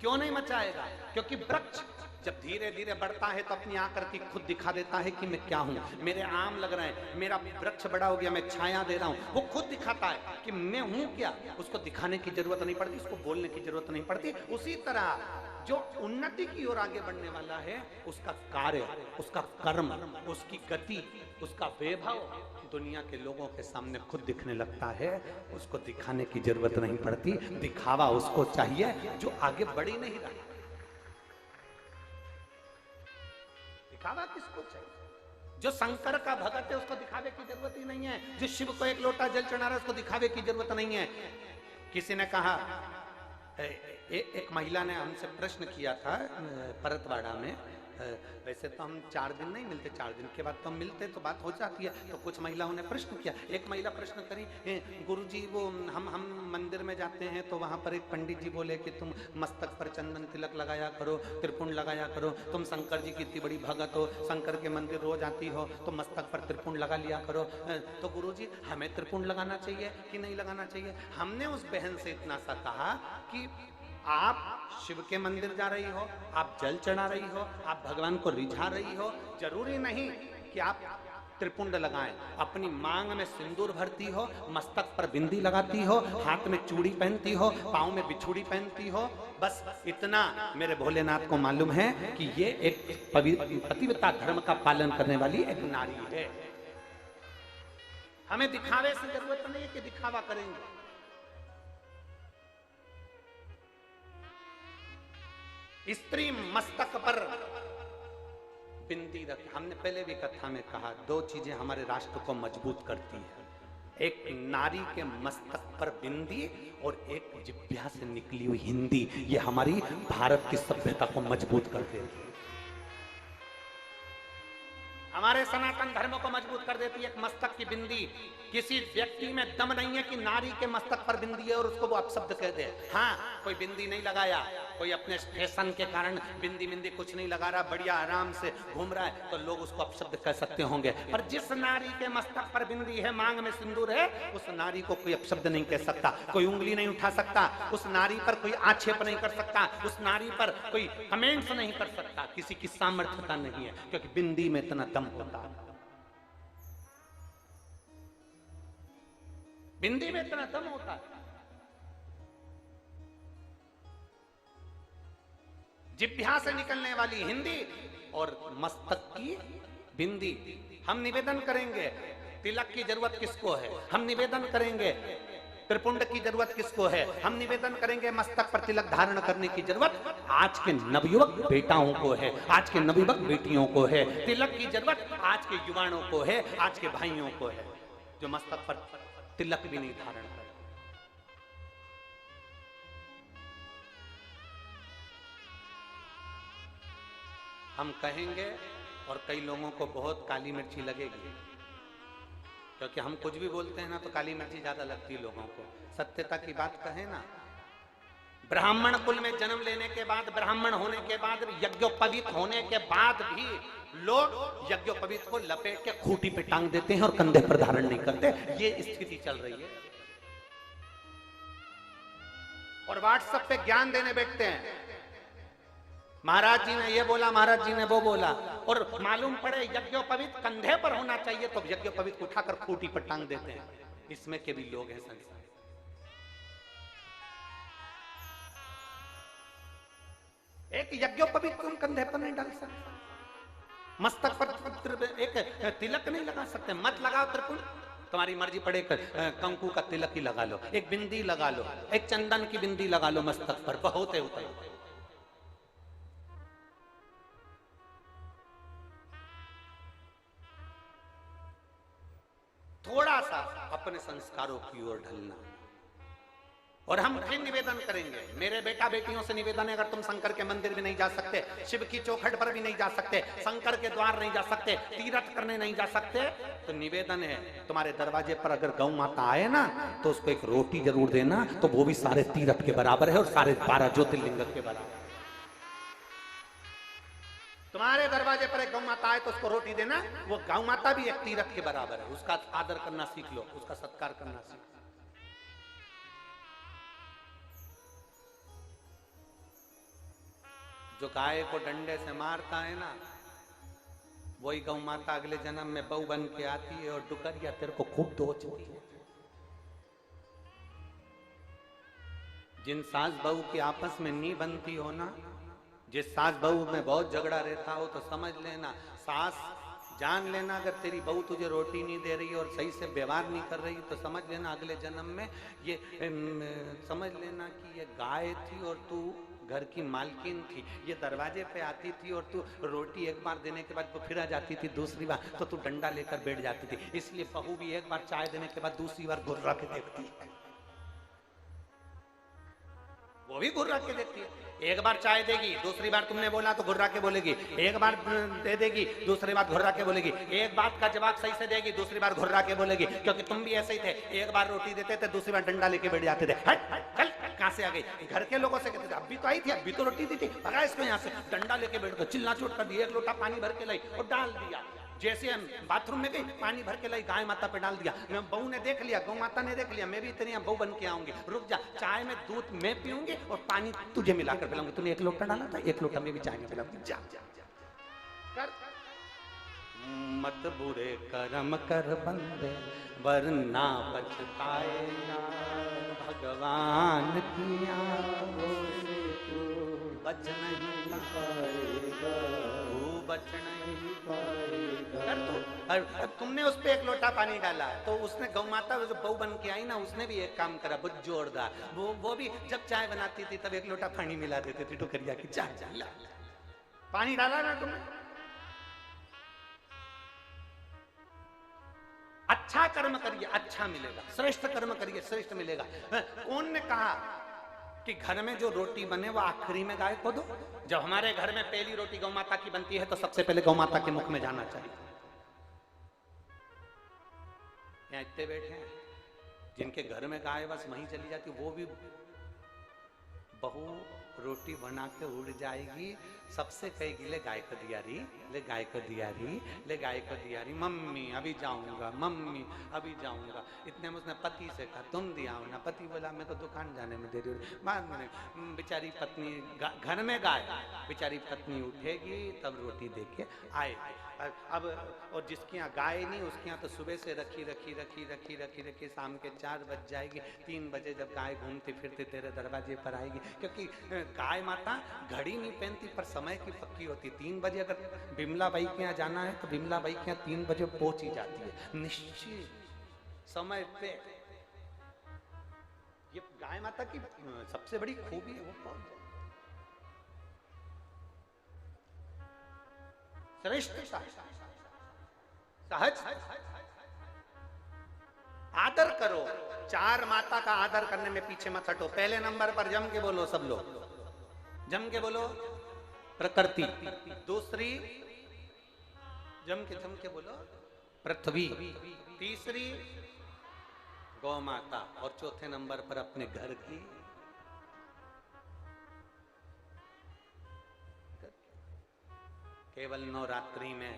क्यों नहीं मचाएगा? क्योंकि वृक्ष जब धीरे धीरे बढ़ता है तो अपनी आकृति खुद दिखा देता है कि मैं क्या हूं। मेरे आम लग रहे हैं, मेरा वृक्ष बड़ा हो गया, मैं छाया दे रहा हूं, वो खुद दिखाता है कि मैं हूं क्या। उसको दिखाने की जरूरत नहीं पड़ती, उसको बोलने की जरूरत नहीं पड़ती। उसी तरह जो उन्नति की ओर आगे बढ़ने वाला है, उसका कार्य, उसका कर्म, उसकी गति, उसका वैभव दुनिया के लोगों के सामने खुद दिखने लगता है। उसको दिखाने की जरूरत नहीं पड़ती, दिखावा उसको चाहिए जो आगे बढ़ ही नहीं रहा। दिखावा किसको चाहिए? जो शंकर का भगत है उसको दिखावे की जरूरत ही नहीं है। जो शिव को एक लोटा जल चढ़ा रहा है उसको दिखावे की जरूरत नहीं है। किसी ने कहा, एक महिला ने हमसे प्रश्न किया था परतवाड़ा में वैसे तो हम 4 दिन नहीं मिलते, 4 दिन के बाद तो हम मिलते तो बात हो जाती है। तो कुछ महिलाओं ने प्रश्न किया, एक महिला प्रश्न करी, गुरुजी वो हम मंदिर में जाते हैं तो वहाँ पर एक पंडित जी बोले कि तुम मस्तक पर चंदन तिलक लगाया करो, त्रिपुंड लगाया करो, तुम शंकर जी की इतनी बड़ी भगत हो, शंकर के मंदिर रोज आती हो तो मस्तक पर त्रिपुंड लगा लिया करो। तो गुरुजी हमें त्रिपुंड लगाना चाहिए कि नहीं लगाना चाहिए? हमने उस बहन से इतना सा कहा कि आप शिव के मंदिर जा रही हो, आप जल चढ़ा रही हो, आप भगवान को रिझा रही हो, जरूरी नहीं कि आप त्रिपुंड लगाएं। अपनी मांग में सिंदूर भरती हो, मस्तक पर बिंदी लगाती हो, हाथ में चूड़ी पहनती हो, पाँव में बिछुड़ी पहनती हो, बस इतना मेरे भोलेनाथ को मालूम है कि ये एक पतिव्रता धर्म का पालन करने वाली एक नारी है। हमें दिखावे से जरूरत नहीं है कि दिखावा करेंगे। स्त्री मस्तक पर बिंदी रख, हमने पहले भी कथा में कहा, 2 चीजें हमारे राष्ट्र को मजबूत करती है, एक नारी के मस्तक पर बिंदी और एक जिह्वा से निकली हुई हिंदी। ये हमारी भारत की सभ्यता को मजबूत कर देती है, हमारे सनातन धर्म को मजबूत कर देती है। एक मस्तक की बिंदी, किसी व्यक्ति में दम नहीं है कि नारी के मस्तक पर बिंदी है और उसको वो अपशब्द कह दे। हाँ, कोई बिंदी नहीं लगाया, कोई अपने फैशन के कारण बिंदी बिंदी कुछ नहीं लगा रहा, बढ़िया आराम से घूम रहा है, तो लोग उसको अपशब्द कह सकते होंगे। पर जिस नारी के मस्तक पर बिंदी है, मांग में सिंदूर है, उस नारी को कोई अपशब्द नहीं कह सकता, कोई उंगली नहीं उठा सकता, उस नारी पर कोई आक्षेप नहीं कर सकता, उस नारी पर कोई कमेंट्स नहीं कर सकता, किसी की सामर्थ्यता नहीं है, क्योंकि बिंदी में इतना दम होता है, बिंदी में इतना दम होता है। जिह्वा से निकलने वाली हिंदी और मस्तक की बिंदी। हम निवेदन करेंगे, तिलक की जरूरत किसको है? हम निवेदन करेंगे, त्रिपुंड की जरूरत किसको है? हम निवेदन करेंगे, मस्तक पर तिलक धारण करने की जरूरत आज के नवयुवक बेटाओं को है, आज के नवयुवक बेटियों को है। तिलक की जरूरत आज के युवाओं को है, आज के भाइयों को है, जो मस्तक पर तिलक भी नहीं धारण कर। हम कहेंगे और कई लोगों को बहुत काली मिर्ची लगेगी, क्योंकि हम कुछ भी बोलते हैं ना तो काली मिर्ची ज्यादा लगती है लोगों को। सत्यता की बात कहें ना, ब्राह्मण कुल में जन्म लेने के बाद, ब्राह्मण होने के बाद, यज्ञोपवीत होने के बाद भी लोग यज्ञोपवीत को लपेट के खूंटी पे टांग देते हैं और कंधे पर धारण नहीं करते। ये स्थिति चल रही है और व्हाट्सएप पे ज्ञान देने बैठते हैं, महाराज जी ने ये बोला, महाराज जी ने वो बोला, और मालूम पड़े यज्ञोपवीत कंधे पर होना चाहिए तो यज्ञोपवीत उठाकर खूंटी पर टांग देते हैं। इसमें के भी लोग हैं संसार। एक यज्ञोपवीत तुम कंधे पर नहीं डाल सकते, मस्तक पर एक तिलक नहीं लगा सकते, मत लगाओ त्रिपुंड, तुम्हारी मर्जी पड़े, कंकु का तिलक ही लगा लो, एक बिंदी लगा लो, एक चंदन की बिंदी लगा लो मस्तक पर, बहुत है उतर। थोड़ा सा अपने संस्कारों की ओर ढलना। और हम फिर निवेदन करेंगे, मेरे बेटा बेटियों से निवेदन है, अगर तुम शंकर के मंदिर भी नहीं जा सकते, शिव की चौखट पर भी नहीं जा सकते, शंकर के द्वार नहीं जा सकते, तीर्थ करने नहीं जा सकते, तो निवेदन है तुम्हारे दरवाजे पर अगर गौ माता आए ना तो उसको एक रोटी जरूर देना, तो वो भी सारे तीर्थ के बराबर है और सारे 12 ज्योतिर्लिंग के बराबर। तुम्हारे दरवाजे पर एक गौ माता आए तो उसको रोटी देना, वो गौ माता भी एक तीर्थ के बराबर है, उसका आदर करना सीख लो, उसका सत्कार करना सीख लो। जो गाय को डंडे से मारता है ना, वही गौ माता अगले जन्म में बहू बन के आती है और डुकरिया तेरे को खूब दोचती है। जिन सास बहू की आपस में नहीं बनती हो ना, जिस सास बहू में बहुत झगड़ा रहता हो, तो समझ लेना, सास जान लेना, अगर तेरी बहू तुझे रोटी नहीं दे रही और सही से व्यवहार नहीं कर रही, तो समझ लेना अगले जन्म में ये समझ लेना कि ये गाय थी और तू घर की मालकिन थी, ये दरवाजे पे आती थी और तू रोटी एक बार देने के बाद वो फिर आ जाती थी, दूसरी बार तो तू डंडा लेकर बैठ जाती थी। इसलिए बहू भी एक बार चाय देने के बाद दूसरी बार घुर्रा के देखती है। वो भी घुर्रा के देती है। एक बार चाय देगी, दूसरी बार तुमने बोला तो घुर्रा के बोलेगी, एक बार दे देगी, दूसरी बार घुर्रा के बोलेगी, एक बात का जवाब सही से देगी, दूसरी बार घुर्रा के बोलेगी, क्योंकि तुम भी ऐसे ही थे, एक बार रोटी देते थे, दूसरी बार डंडा लेके बैठ जाते थे, हट चल कहां से आ गई। घर के लोगों से कहते थे अभी तो आई थी, अभी तो रोटी दी थी, भगा इसको यहाँ से, डंडा लेके बैठ गए, चिल्ला चोट कर दी, एक लोटा पानी भर के लाई और डाल दिया। जैसे हम बाथरूम में गई, पानी भर के लाई, गाय माता पे डाल दिया, बहू ने देख लिया, गौ माता ने देख लिया, मैं भी तेरी बहू बन के आऊंगी, रुक जा, चाय में दूध मैं पीऊंगी और पानी तुझे मिलाकर पिलाऊंगी, तूने एक लोटा डाला था, एक लोटा में भी चाय में पिलाऊंगी, जा जा कर। मत बुरे कर्म कर बंदे वरना पछताएगा, भगवान की आंखों से तू बच नहीं पाएगा, तू बच नहीं पाएगा। तो तुमने उस पे एक लोटा पानी डाला तो उसने गौ माता जो बहू बन के आई ना, उसने भी एक काम करा बहुत जोरदार, वो भी जब चाय बनाती थी तब एक लोटा पानी मिला देती थी टुकरिया की, चाय पानी डाला ना तुमने। अच्छा कर्म करिए अच्छा मिलेगा, श्रेष्ठ कर्म करिए श्रेष्ठ मिलेगा। कौन ने कहा कि घर में जो रोटी बने वो आखिरी में गाय को दो? जब हमारे घर में पहली रोटी गौ माता की बनती है तो सबसे पहले गौ माता के मुख में जाना चाहिए। यहाँ इतने बैठे हैं जिनके घर में गाय बस वहीं चली जाती, वो भी बहू रोटी बना के उड़ जाएगी, सबसे कहेगी ले गाय को दिया री, ले गाय को दिया री, ले गाय को दिया री, मम्मी अभी जाऊंगा, मम्मी अभी जाऊंगा। इतने में उसने पति से कहा तुम दिया हो ना, पति बोला मैं तो दुकान जाने में देरी हो रही। बाद में बेचारी पत्नी घर में गाय, बेचारी पत्नी उठेगी तब रोटी दे के आएगी। अब और जिसके यहाँ गाय नहीं उसके यहाँ तो सुबह से रखी रखी रखी रखी रखी रखी शाम के 4 बज जाएगी, 3 बजे जब गाय घूमती फिरती तेरे दरवाजे पर आएगी, क्योंकि गाय माता घड़ी नहीं पहनती पर समय की पक्की होती। 3 बजे अगर बिमला बाई के यहाँ जाना है तो बिमला बाई के यहाँ 3 बजे पहुंच ही जाती है निश्चित समय पे। ये गाय माता की सबसे बड़ी खूबी है, वो पहुंच श्रेष्ठ सहज आदर करो। 4 माता का आदर करने में पीछे मत हटो। पहले नंबर पर जम के बोलो, सब लोग जम के बोलो प्रकृति, दूसरी जम के बोलो पृथ्वी, तीसरी गौ माता और चौथे नंबर पर अपने घर की। केवल नवरात्रि में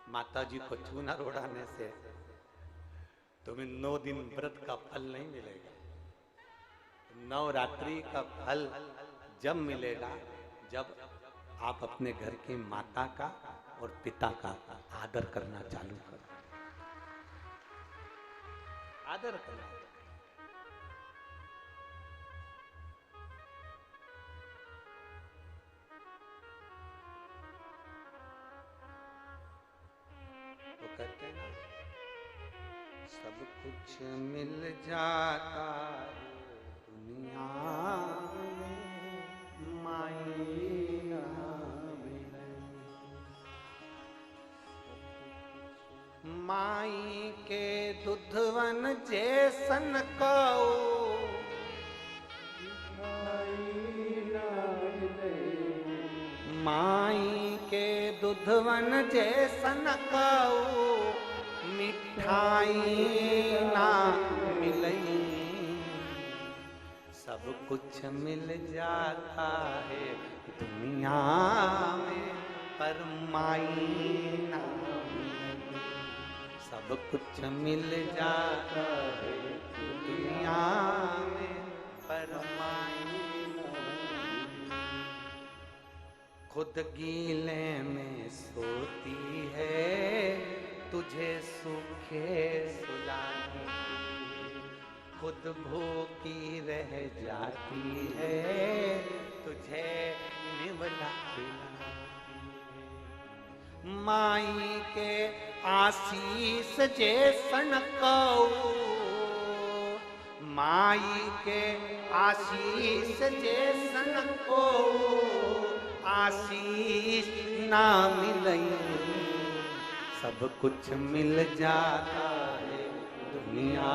माता जी को चूना रोड़ाने से तुम्हें 9 दिन व्रत का फल नहीं मिलेगा। नवरात्रि का फल जब मिलेगा जब आप अपने घर की माता का और पिता का आदर करना चालू करो। आदर करना तो कहते हैं ना, सब कुछ मिल जाता दुनिया में, माई के दुधवन जैसन कऊ, माई के दुधवन जैसन कऊ, मिठाई ना मिलई। सब कुछ मिल जाता है दुनिया में पर माई ना मिलई। सब कुछ मिल जाता है दुनिया में पर माई ना मिलई। खुद गीले में सोती है तुझे सूखे सुलाती, खुद भूखी रह जाती है तुझे निवला पिलाती है। माई के आशीष जैसन कऊ, माई के आशीष जैसन कऊ, आशीष ना मिलई। सब कुछ मिल जाता है दुनिया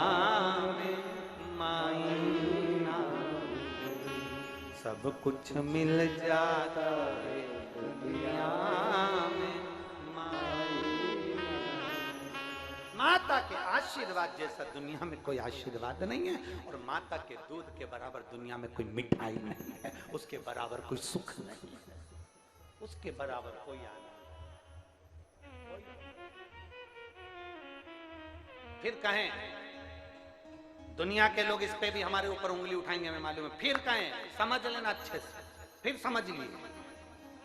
में माई नाम धरी। सब कुछ मिल जाता है दुनिया में माई। माता के आशीर्वाद जैसा दुनिया में कोई आशीर्वाद नहीं है, और माता के दूध के बराबर दुनिया में कोई मिठाई नहीं है, उसके बराबर कोई सुख नहीं है, उसके बराबर कोई आनंद। फिर कहें दुनिया के लोग इस पे भी हमारे ऊपर उंगली उठाएंगे, हमें मालूम है। फिर कहें, समझ लेना अच्छे से, फिर समझ लीजिए,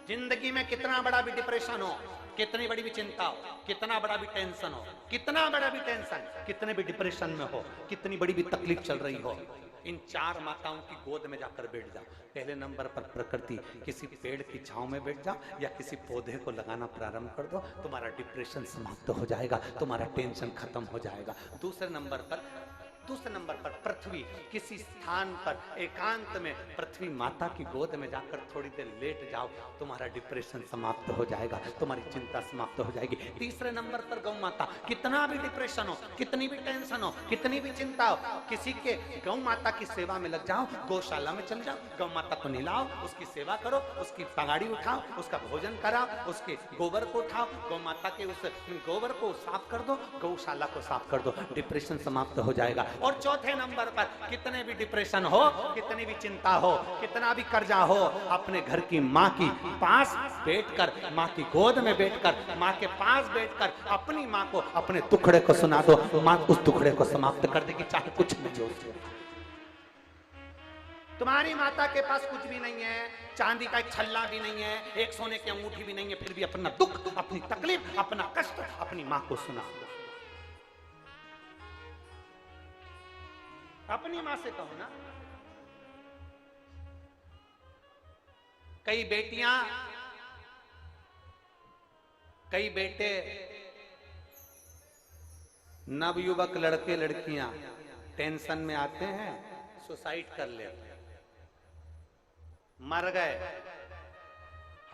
जिंदगी में कितना बड़ा भी डिप्रेशन हो, कितनी बड़ी भी चिंता हो, कितना बड़ा भी टेंशन हो, कितना बड़ा भी टेंशन, कितने भी डिप्रेशन में हो, कितनी बड़ी भी तकलीफ चल रही हो, इन चार माताओं की गोद में जाकर बैठ जाओ। पहले नंबर पर प्रकृति, किसी पेड़ की छांव में बैठ जाओ या किसी पौधे को लगाना प्रारंभ कर दो, तुम्हारा डिप्रेशन समाप्त हो जाएगा, तुम्हारा टेंशन खत्म हो जाएगा। दूसरे नंबर पर पृथ्वी, किसी स्थान पर एकांत में पृथ्वी माता की गोद में जाकर थोड़ी देर लेट जाओ, तुम्हारा डिप्रेशन समाप्त हो जाएगा, तुम्हारी चिंता समाप्त हो जाएगी। तीसरे नंबर पर गौ माता, कितना भी डिप्रेशन हो, कितनी भी टेंशन हो, कितनी भी चिंता हो, किसी के गौ माता की सेवा में लग जाओ, गौशाला में चल जाओ, गौ माता को नहलाओ, उसकी सेवा करो, उसकी पगाड़ी उठाओ, उसका भोजन कराओ, उसके गोबर को उठाओ, गौ माता के उस गोबर को साफ कर दो, गौशाला को साफ कर दो, डिप्रेशन समाप्त हो जाएगा। और चौथे नंबर पर कितने भी डिप्रेशन हो, कितनी भी चिंता हो, कितना भी कर्जा हो, अपने घर की माँ की पास बैठकर, माँ की गोद में बैठकर, माँ के पास बैठकर अपनी माँ को अपने दुखड़े को सुना दो, माँ उस दुखड़े को समाप्त कर देगी, चाहे कुछ नहीं हो। तुम्हारी माता के पास कुछ भी नहीं है, चांदी का एक छल्ला भी नहीं है, एक सोने की अंगूठी भी नहीं है, फिर भी अपना दुख, अपनी तकलीफ, अपना कष्ट अपनी माँ को सुना दो। अपनी मां से कहो ना। कई बेटियां, कई बेटे, नवयुवक लड़के लड़कियां टेंशन में आते हैं, सुसाइड कर लेते हैं, मर गए।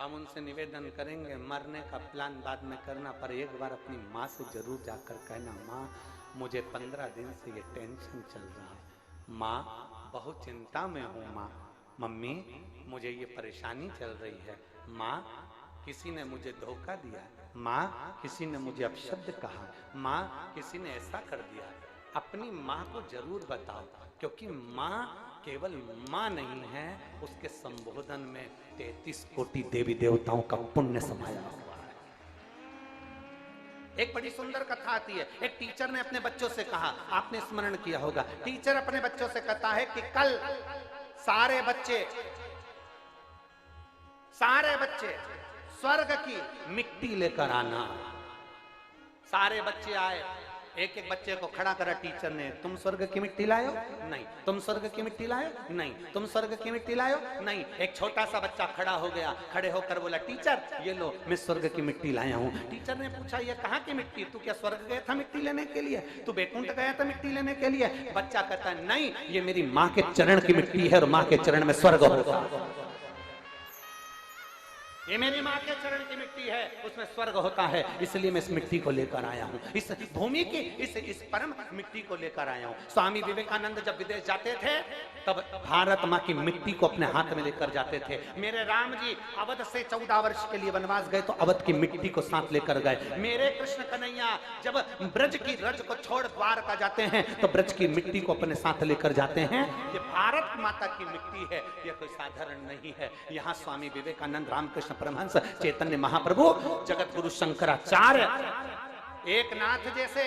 हम उनसे निवेदन करेंगे, मरने का प्लान बाद में करना, पर एक बार अपनी माँ से जरूर जाकर कहना, माँ मुझे 15 दिन से ये टेंशन चल रहा है, माँ बहुत चिंता में हूँ, माँ, मम्मी मुझे ये परेशानी चल रही है, माँ किसी ने मुझे धोखा दिया, माँ किसी ने मुझे अपशब्द कहा, माँ किसी ने ऐसा कर दिया। अपनी माँ को जरूर बताओ, क्योंकि माँ केवल माँ नहीं है, उसके संबोधन में 33 कोटि देवी देवताओं का पुण्य समाया हुआ है। एक बड़ी सुंदर कथा आती है। एक टीचर ने अपने बच्चों से कहा, आपने स्मरण किया होगा, टीचर अपने बच्चों से कहता है कि कल सारे बच्चे स्वर्ग की मिट्टी लेकर आना। सारे बच्चे आए, एक एक बच्चे को खड़ा करा टीचर ने, तुम स्वर्ग की मिट्टी लायो? नहीं। तुम स्वर्ग की मिट्टी लायो? नहीं। तुम स्वर्ग की मिट्टी लायो? नहीं। एक छोटा सा बच्चा खड़ा हो गया, खड़े होकर बोला, टीचर ये लो, मैं स्वर्ग की मिट्टी लाया हूँ। टीचर ने पूछा, ये कहाँ की मिट्टी? तू क्या स्वर्ग गया था मिट्टी लेने के लिए? तू बैकुंठ गया था मिट्टी लेने के लिए? बच्चा कहता है, नहीं, ये मेरी माँ के चरण की मिट्टी है और माँ के चरण में स्वर्ग होगा। ये मेरी माँ के चरण की मिट्टी है, उसमें स्वर्ग होता है, इसलिए मैं इस मिट्टी को लेकर आया हूँ, इस भूमि की इस परम मिट्टी को लेकर आया हूँ। स्वामी विवेकानंद जब विदेश जाते थे तब भारत माँ की मिट्टी को अपने हाथ में लेकर जाते थे। मेरे राम जी अवध से 14 वर्ष के लिए वनवास गए तो अवध की मिट्टी को साथ लेकर गए। मेरे कृष्ण कन्हैया जब ब्रज की रज को छोड़ द्वारका जाते हैं तो ब्रज की मिट्टी को अपने साथ लेकर जाते हैं। ये भारत माता की मिट्टी है, यह कोई साधारण नहीं है। यहाँ स्वामी विवेकानंद, रामकृष्ण परमहंस, चैतन्य महाप्रभु, जगत गुरु शंकराचार्य, एक नाथ जैसे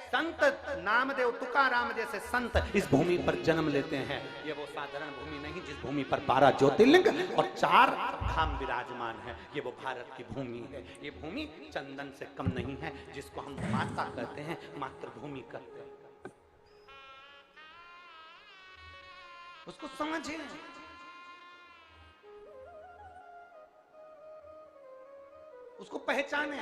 संत, नामदेव, तुकाराम जैसे संत इस भूमि पर जन्म लेते हैं। ये वो साधारण भूमि नहीं जिस भूमि पर 12 ज्योतिर्लिंग और 4 धाम विराजमान है। ये वो भारत की भूमि है। ये भूमि चंदन से कम नहीं है, जिसको हम माता कहते हैं, मातृभूमि कहते हैं। उसको समझिए, उसको पहचाने,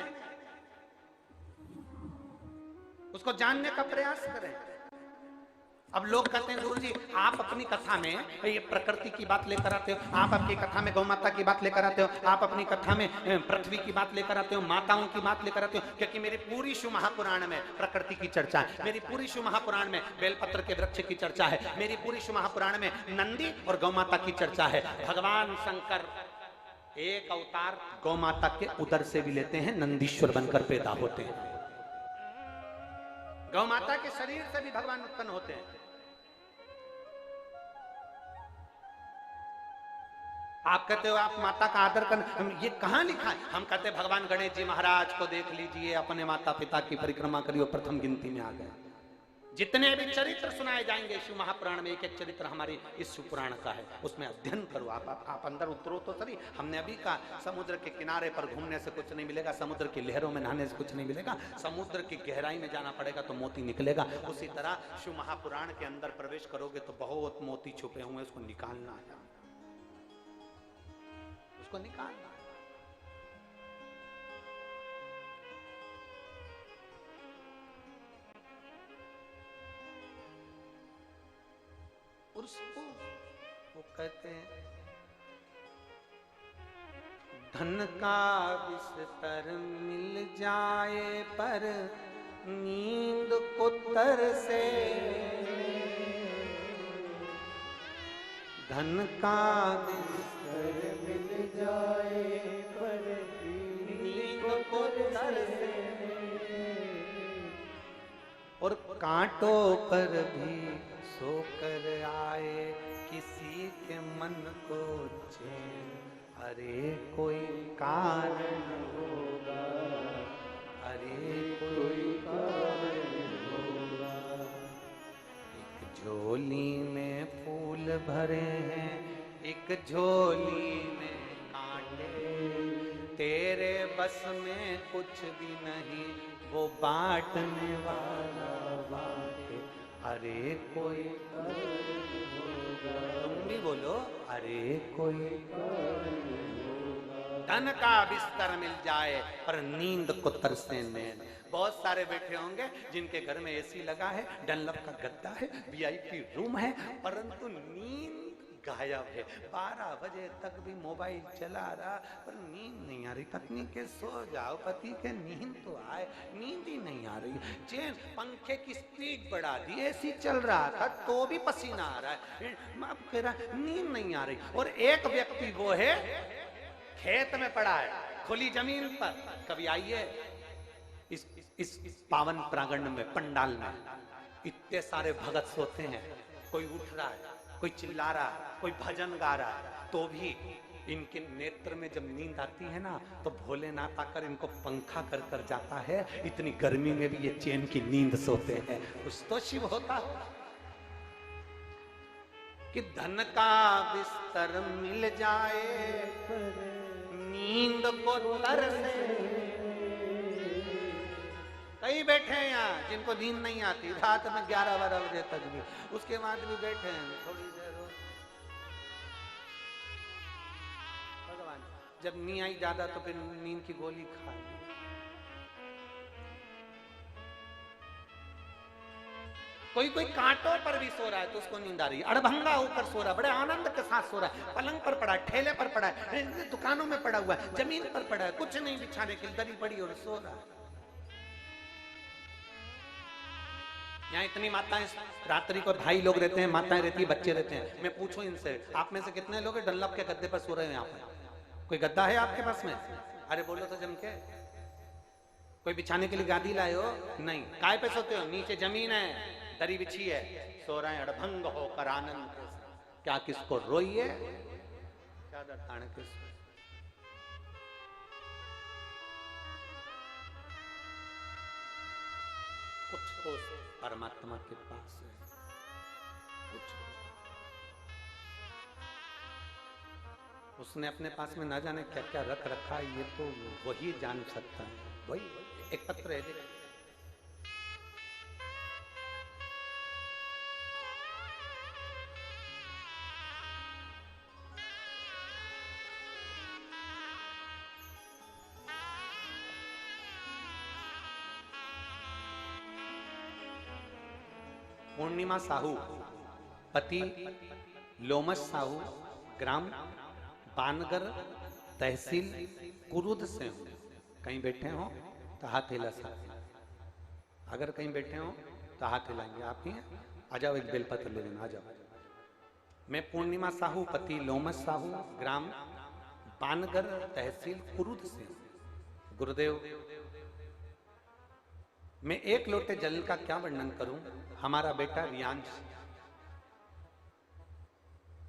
उसको जानने का प्रयास करें। अब लोग कहते हैं गुरु जी आप अपनी कथा में ये प्रकृति की बात लेकर आते हो, आप अपनी कथा में गौ माता की बात लेकर आते हो, आप अपनी कथा में पृथ्वी की बात लेकर आते हो, माताओं की बात लेकर आते हो, क्योंकि मेरी पूरी शिव महापुराण में प्रकृति की चर्चा है, मेरी पूरी शिव महापुराण में बेलपत्र के वृक्ष की चर्चा है, मेरी पूरी शिव महापुराण में नंदी और गौ माता की चर्चा है। भगवान शंकर एक अवतार गौ माता के उदर से भी लेते हैं, नंदीश्वर बनकर पैदा होते हैं। गौ माता के शरीर से भी भगवान उत्पन्न होते हैं। आप कहते हो आप माता का आदर करना, ये कहां लिखा है? हम कहते हैं भगवान गणेश जी महाराज को देख लीजिए, अपने माता पिता की परिक्रमा करिए, प्रथम गिनती में आ गए। जितने भी चरित्र सुनाए जाएंगे शिव महापुराण में, एक एक चरित्र हमारी इस शिव पुराण का है, उसमें अध्ययन करो। आप अंदर उतरो तो सही। हमने अभी कहा समुद्र के किनारे पर घूमने से कुछ नहीं मिलेगा, समुद्र की लहरों में नहाने से कुछ नहीं मिलेगा, समुद्र की गहराई में जाना पड़ेगा तो मोती निकलेगा। उसी तरह शिव महापुराण के अंदर प्रवेश करोगे तो बहुत मोती छुपे हुए, उसको निकालना है, उसको निकालना। उसको वो कहते हैं धन का बिस्तर मिल जाए पर नींद को तरसे, धन का बिस्तर मिल जाए पर नींद को तरसे, और कांटों पर भी सोकर आए किसी के मन को चैन। अरे कोई कारण होगा, अरे कोई कारण होगा। एक झोली में फूल भरे हैं, एक झोली में कांटे, तेरे बस में कुछ भी नहीं, वो बांटने वाला बांटे। अरे कोई कारण होगा, तुम भी बोलो अरे कोई कारण होगा। धन का बिस्तर मिल जाए पर नींद को तरसे नैन। बहुत सारे बैठे होंगे जिनके घर में एसी लगा है, डनलप का गद्दा है, वीआईपी रूम है, परंतु नींद गायब है। 12 बजे तक भी मोबाइल चला रहा पर नींद नहीं आ रही। पत्नी के सो जाओ, पति के नींद तो आए, नींद ही नहीं आ रही। चैन पंखे की स्पीड बढ़ा दी, एसी चल रहा था तो भी पसीना आ रहा है, अब कह रहा नींद नहीं आ रही। और एक व्यक्ति वो है खेत में पड़ा है, खुली जमीन पर। कभी आइए इस पावन प्रांगण में, पंडाल में इतने सारे भगत सोते हैं, कोई उठ रहा है, कोई चिल्ला रहा है, कोई भजन गा रहा है, तो भी इनके नेत्र में जब नींद आती है ना तो भोलेनाथ आकर इनको पंखा कर कर जाता है। इतनी गर्मी में भी ये चैन की नींद सोते हैं। कुछ तो शिव होता है कि धन का बिस्तर मिल जाए नींद को तरसे। कई बैठे हैं यहाँ जिनको नींद नहीं आती, रात में 11-12 बजे तक भी, उसके बाद भी बैठे हैं थोड़ी देर हो। भगवान जब नींद आई ज्यादा तो फिर नींद की गोली खा ली। कोई कांटों पर भी सो रहा है तो उसको नींद आ रही है, अड़भंगा होकर सो रहा है, बड़े आनंद के साथ सो रहा है, पलंग पर पड़ा है, ठेले पर पड़ा है, दुकानों में पड़ा हुआ है, जमीन पर पड़ा है, कुछ नहीं बिछाने के लिए, दरी पड़ी और सो रहा है। यहाँ इतनी माताएं, रात्रि को भाई लोग रहते हैं, माताएं रहती है, बच्चे रहते हैं। मैं पूछूं इनसे, आप में से कितने लोग डनलप के गद्दे पर सो रहे हैं? यहाँ पर कोई गद्दा है आपके पास में? अरे बोलो तो जम के। कोई बिछाने के लिए गादी लाए हो? नहीं। काय पे सोते हो? नीचे जमीन है, दरी बिछी है, सो रहे हैं अड़भंग होकर आनंद। क्या किसको रोइए, चादर तान के सो। कुछ तो परमात्मा के पास है, कुछ उसने अपने पास में ना जाने क्या क्या रख रखा है, ये तो वही जान सकता है। वही एक पत्र है, देखिए पूर्णिमा साहू, पति लोमस साहू, ग्राम बानगर, तहसील कुरुद से हूं। कहीं बैठे हो तो हाथ हिला सकते, अगर कहीं बैठे हो तो हाथ हिलाएंगे। आप ही हैं, आ जाओ, एक बेलपत्र ले लेना, आ जाओ। मैं पूर्णिमा साहू, पति लोमस साहू, ग्राम बानगर, तहसील कुरुद से हूं। गुरुदेव, मैं एक लोटे जल का क्या वर्णन करूं। हमारा बेटा रियांश,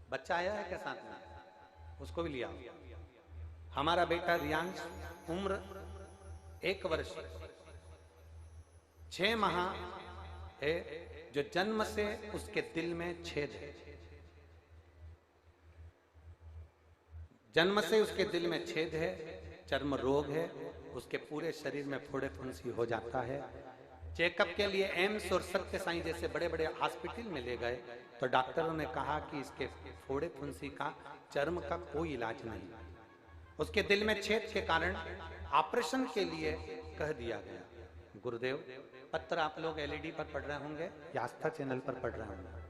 बच्चा आया है क्या साथ में, उसको भी लिया। हमारा बेटा रियांश, उम्र 1 वर्ष 6 माह है, जो जन्म से उसके दिल में छेद है। जन्म से उसके दिल में छेद है, चर्म रोग है, उसके पूरे शरीर में फोड़े फुंसी हो जाता है। चेकअप के लिए एम्स और सत्य साईं जैसे बड़े बड़े हॉस्पिटल में ले गए तो डॉक्टरों ने कहा कि इसके फोड़े फुंसी का, चर्म का कोई इलाज नहीं। उसके दिल में छेद के कारण ऑपरेशन के लिए कह दिया गया। गुरुदेव, पत्र आप लोग एलईडी पर पढ़ रहे होंगे या आस्था चैनल पर पढ़ रहे होंगे।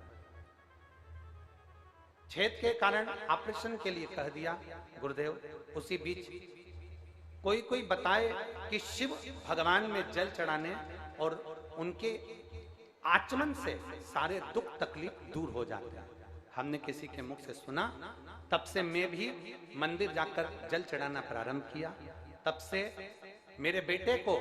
छेद के कारण ऑपरेशन के लिए कह दिया। गुरुदेव, उसी बीच कोई बताए कि शिव भगवान में जल चढ़ाने और उनके आचमन से सारे दुख तकलीफ दूर हो जाते हैं। हमने किसी के मुख से सुना, तब से मैं भी मंदिर जाकर जल चढ़ाना प्रारंभ किया। तब से मेरे बेटे को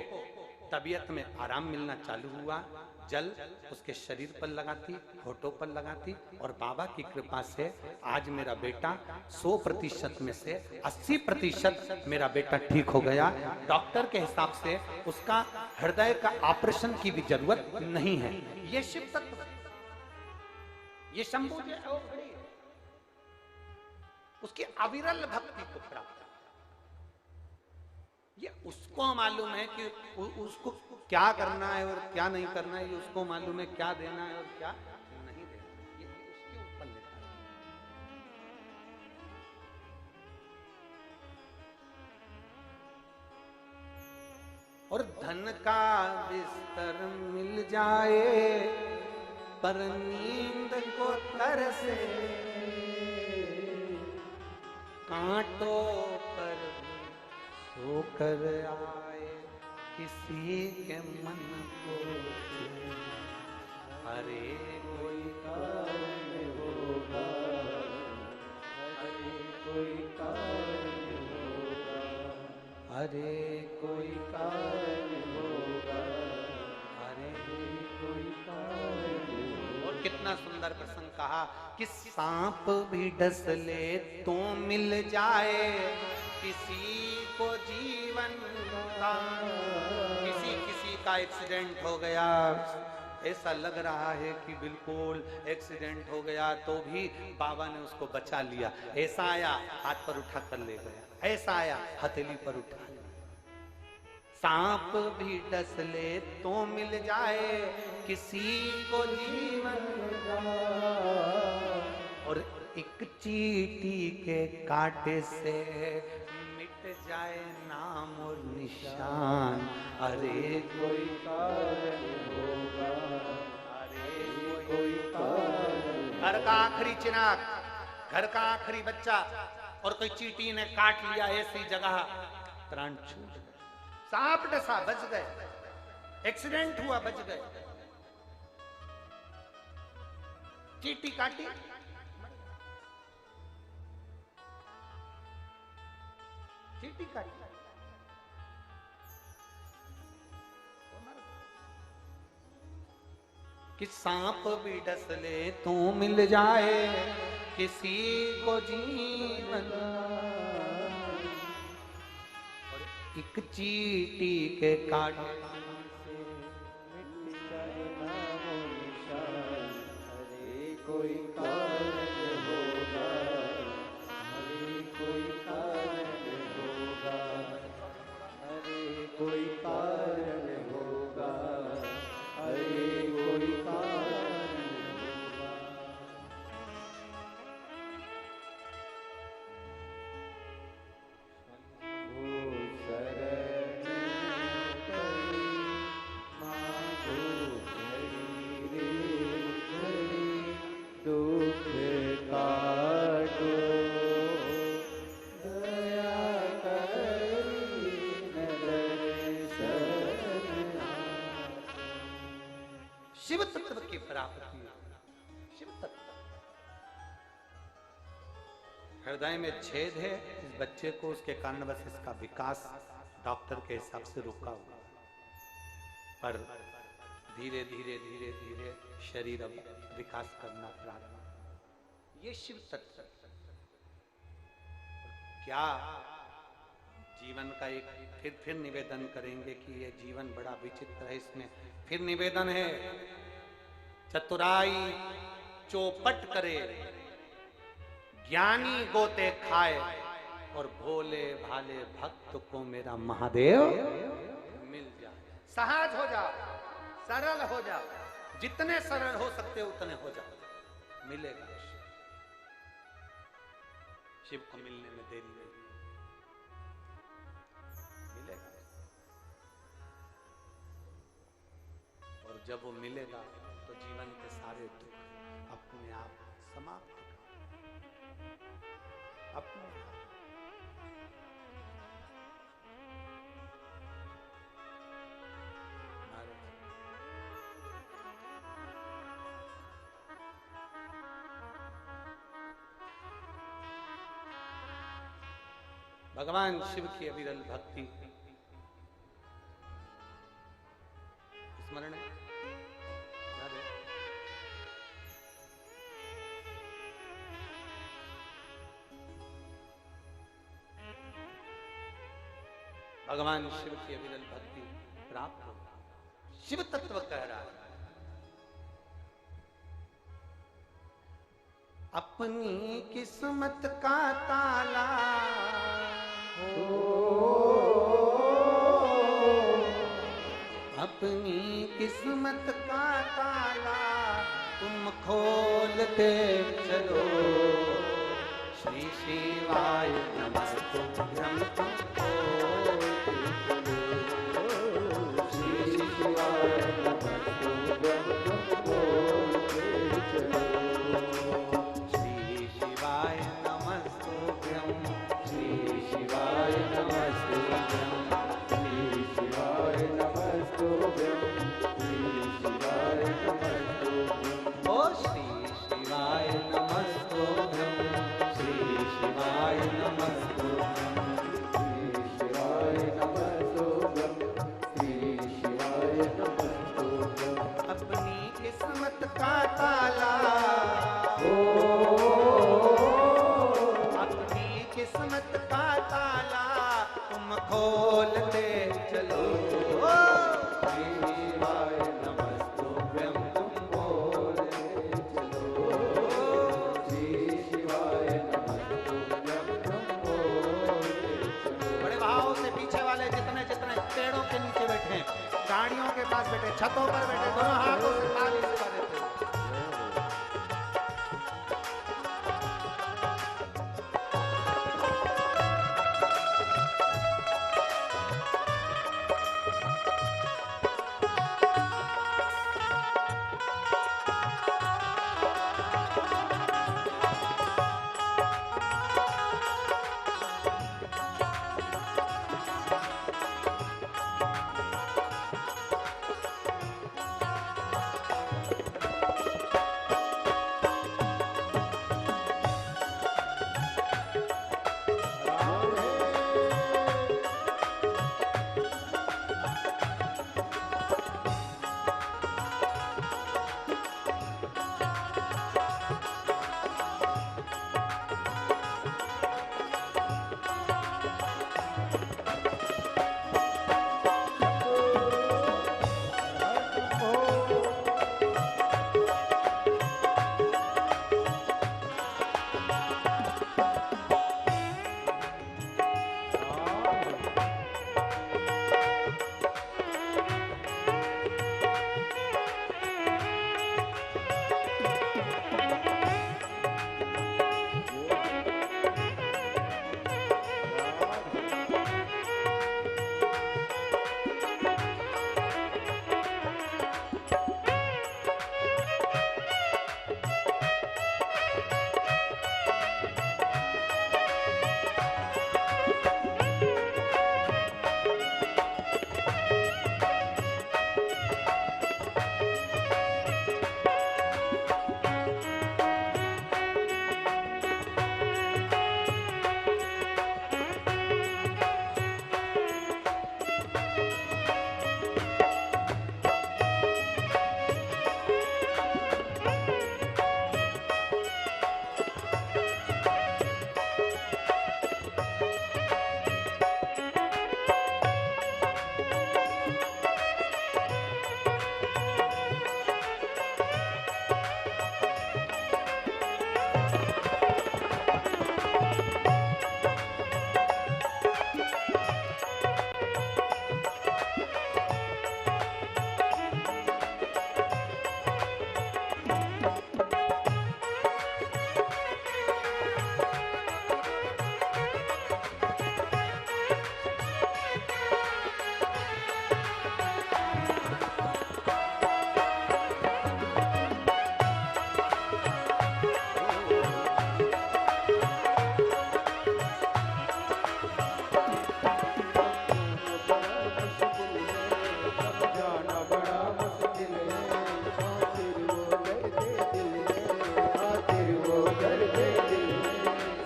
तबीयत में आराम मिलना चालू हुआ। जल उसके शरीर पर लगाती, होठों पर लगाती, और बाबा की कृपा से आज मेरा बेटा 100% में से 80% मेरा बेटा ठीक हो गया। डॉक्टर के हिसाब से उसका हृदय का ऑपरेशन की भी जरूरत नहीं है। ये शिव तत्व, ये शंभू जो है वो खड़ी है, उसकी अविरल भक्ति को प्राप्त, ये उसको मालूम है कि उसको क्या करना है और क्या नहीं करना है। ये उसको मालूम है क्या देना है और क्या नहीं देना है। ये उसके ऊपर लेता है। और धन का बिस्तर मिल जाए पर नींद को तरसे, कांटों पर सोकर आए किसी के मन को। अरे कोई कारण होगा, अरे कोई कारण होगा, अरे कोई कारण होगा, अरे कोई कारण होगा। और कितना सुंदर प्रसंग कहा कि सांप भी डस ले तो मिल जाए किसी को जीवन दान। किसी का एक्सीडेंट हो गया, ऐसा लग रहा है कि बिल्कुल एक्सीडेंट हो गया, तो भी बाबा ने उसको बचा लिया। ऐसा आया हाथ पर उठा कर ले गया, ऐसा आया हथेली पर उठा। सांप भी डस ले तो मिल जाए किसी को जीवन दान, और एक चींटी के कांटे से मिट जाए नाम और निशान। अरे कोई कारण होगा, अरे कोई कारण। घर का आखिरी चिराग, घर का आखिरी बच्चा, और कोई चींटी ने काट लिया ऐसी जगह, प्राण छूट गए। सांप डसा, बच गए। एक्सीडेंट हुआ, बच गए। चींटी काटी, चींटी काटी, कि सांप भी डस ले तो मिल जाए किसी को जीवन, और एक चींटी के काटे से मिट जाए नाम और निशान। अरे कोई कारण होगा, अरे कोई कारण होगा, अरे कोई कारण होगा, अरे कोई कारण होगा। वो शरण पड़ी मांगो घड़ी रे, शिव तत्व। हृदय में छेद है इस बच्चे को, उसके कारणवश इसका विकास डॉक्टर के हिसाब से रुका हुआ, पर धीरे धीरे धीरे धीरे शरीर अब विकास करना प्रारंभ। ये शिव तत्व। क्या जीवन का एक फिर निवेदन करेंगे कि ये जीवन बड़ा विचित्र है। इसमें फिर निवेदन है, चतुराई चौपट करे, ज्ञानी गोते खाए, और भोले भाले भक्त को मेरा महादेव मिल जाए। सहज हो जाओ, सरल हो जाओ, जितने सरल हो सकते उतने हो जाओ, मिलेगा शिव को मिलने में देरी नहीं, मिलेगा। और जब वो मिलेगा तो जीवन के सारे दुख अपने आप समाप्त अपने भगवान शिव की अविरल भक्ति स्मरण है। भगवान शिव की अविरल भक्ति प्राप्त हो, शिव तत्व कह रहा है। अपनी किस्मत का ताला अपनी किस्मत का ताला तुम खोलते चलो, श्री शिवाय नमस्तुभ्यं तुम खोलते चलो, श्री शिवाय नमस्तुभ्यं तुम खोलते चलो, श्री शिवाय नमस्तुभ्यं, श्री शिवाय नमस्तुभ्यं, श्री शिवाय नमस्तुभ्यं, श्री शिवाय नमस्तुभ्यं, ओ श्री शिवाय नमस्तुभ्यं, श्री शिवाय नमस्तुभ्यं, श्री शिवाय नमस्तुभ्यं, श्री शिवाय नमस्तुभ्यं। अपनी किस्मत का ताला अपनी किस्मत का ताला तुम खोलते चलो, श्री शिवाय नमस्तुभ्यं तुम खोलते चलो, श्री शिवाय नमस्तुभ्यं तुम खोलते चलो। बड़े भाव से पीछे वाले जितने जितने पेड़ों के नीचे बैठे, गाड़ियों के पास बैठे, छतों पर बैठे, दोनों हाथों से ताली बजा देते हैं।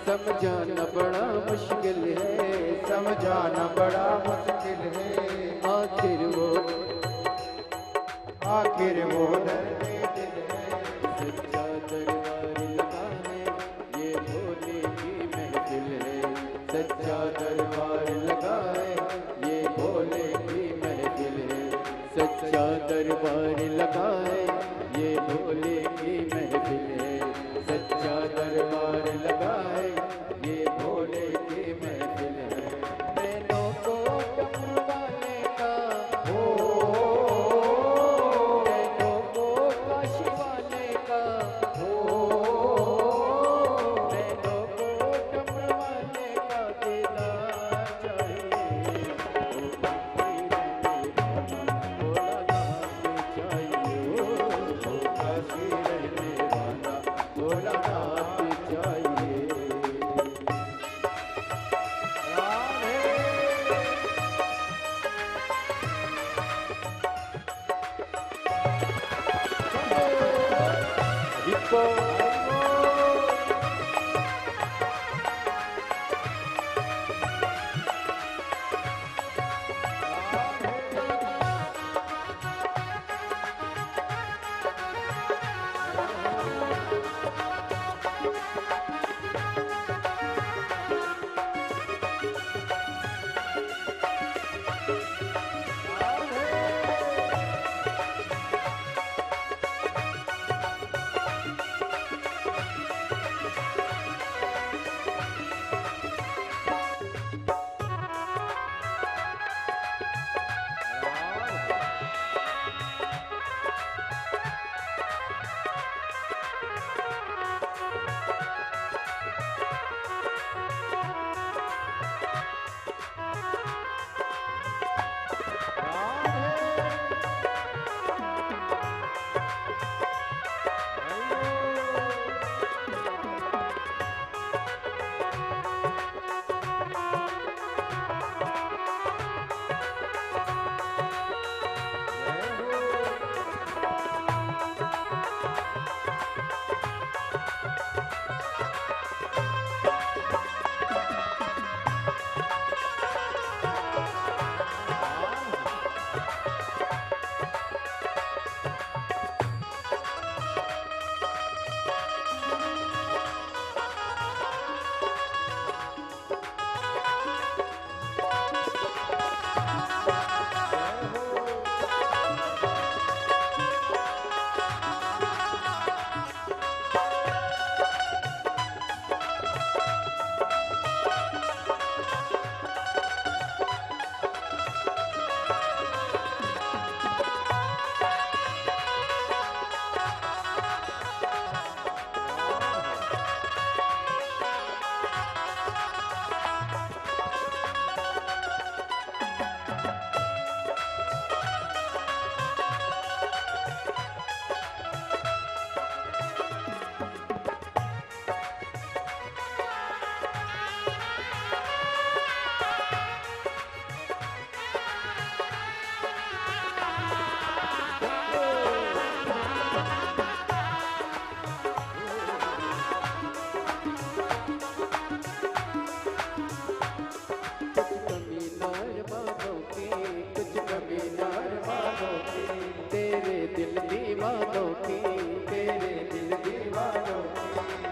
समझाना बड़ा मुश्किल है, समझाना बड़ा मुश्किल है। आखिर वो दर्द दिल है। सच्चा दरबार लगा है, ये भोले की महफिल है। सच्चा दरबार लगा है, ये भोले की महफिल है। सच्चा दरबार लगा है, ये भोले की महफिल है। सच्चा दरबार लगा है, ये भोले की महफिल है। नैनों को कमवाने का हो, नैनों को काशवाने का हो, नैनों को कमवाने का दीदार चाहिए। भोला नाथ चाहिए।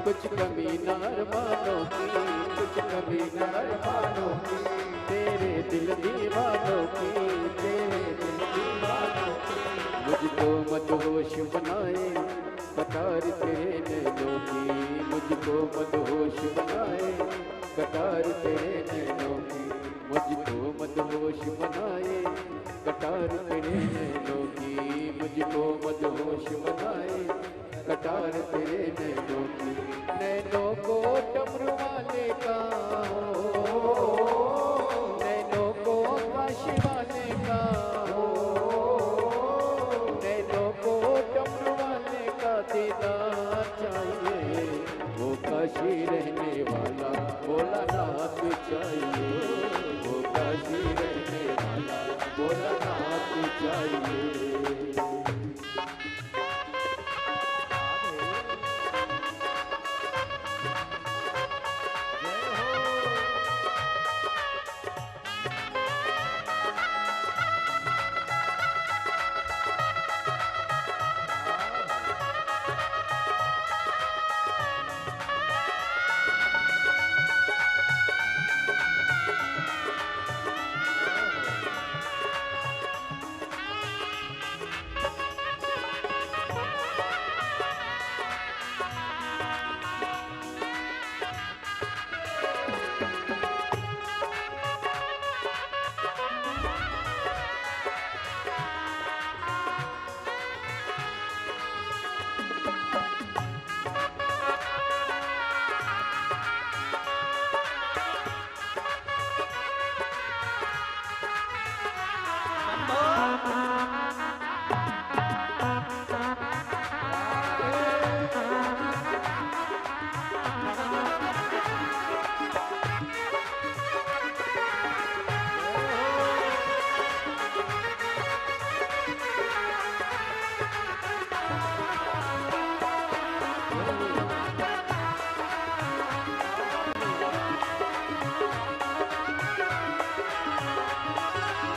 कुछ कमी न अरमानों की, कुछ कमी न अरमानों की, तेरे दिल दीवानों की, तेरे दिल दीवानों की। मुझको मदहोश बनाए कतार तेरे नैनों की, मुझको मदहोश बनाए कतार तेरे नैनों की, मुझको मदहोश बनाए कतार तेरे नैनों की, मुझको को मदहोश बनाए कटार तेरे नैनों की, नैनों को डमरू वाले का हो, नैनों को काशी वाले का हो, नैनों को डमरू वाले का दीदार चाहिए, वो काशी रहने वाला भोलानाथ चाहिए, वो काशी रहने वाला भोलानाथ चाहिए।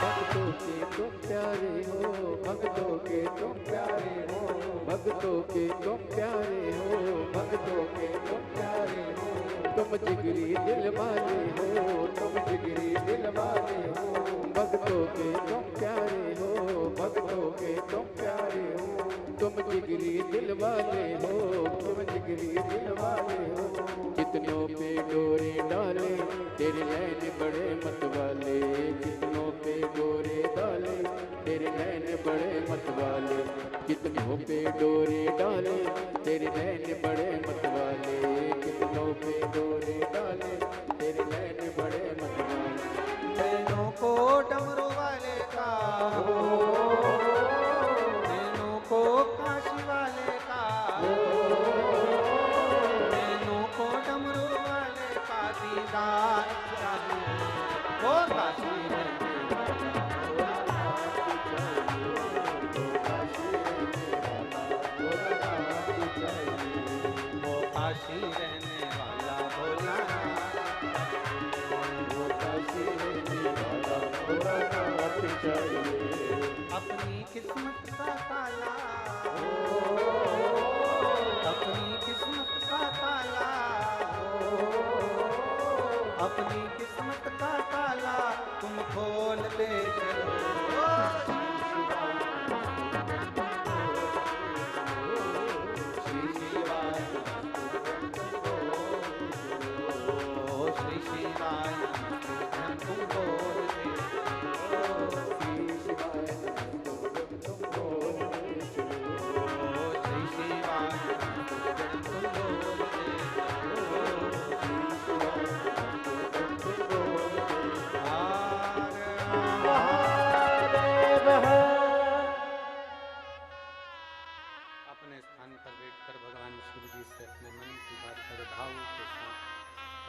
भक्तों के तुम प्यारे हो, भक्तों के तुम प्यारे हो, भक्तों के तुम प्यारे हो, तुम जिगरी दिल वाले हो, तुम जिगरी दिल वाले हो, भक्तों के तुम प्यारे हो, भक्तों के तुम प्यारे हो, तुम जिगरी दिल वाले हो, तुम जिगरी दिल वाले हो, कितनों पे डोरे डाले तेरे नैन बड़े मत वाले, कितनों पे डोरे डाले तेरे नैन बड़े मत वाले, कितनों पे डोरे डाले तेरे नैन बड़े मत वाले, कितनों पे डोरे डाले तेरे नैन बड़े मत वाले, नैनों को डमरू वाले का हो, नैनों को काशी वाले का हो, नैनों को डमरू वाले का दीदार चाहिए, वो काशी रहने वाला वो काशी रहने वाला भोलानाथ चाहिए, अपनी किस्मत का ताला, अपनी किस्मत का ताला, अपनी किस्मत का ताला तुम खोल दे चलो,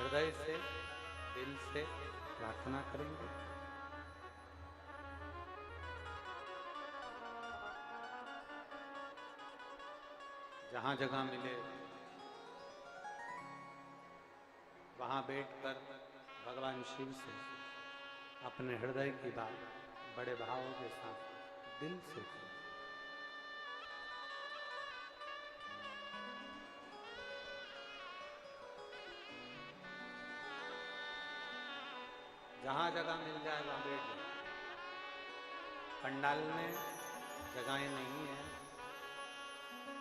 हृदय से दिल से प्रार्थना करेंगे। जहां जगह मिले वहां बैठकर भगवान शिव से अपने हृदय की बात बड़े भावों के साथ दिल से करें। जहाँ जगह मिल जाए वहाँ बैठ जाए। पंडाल में जगहें नहीं है,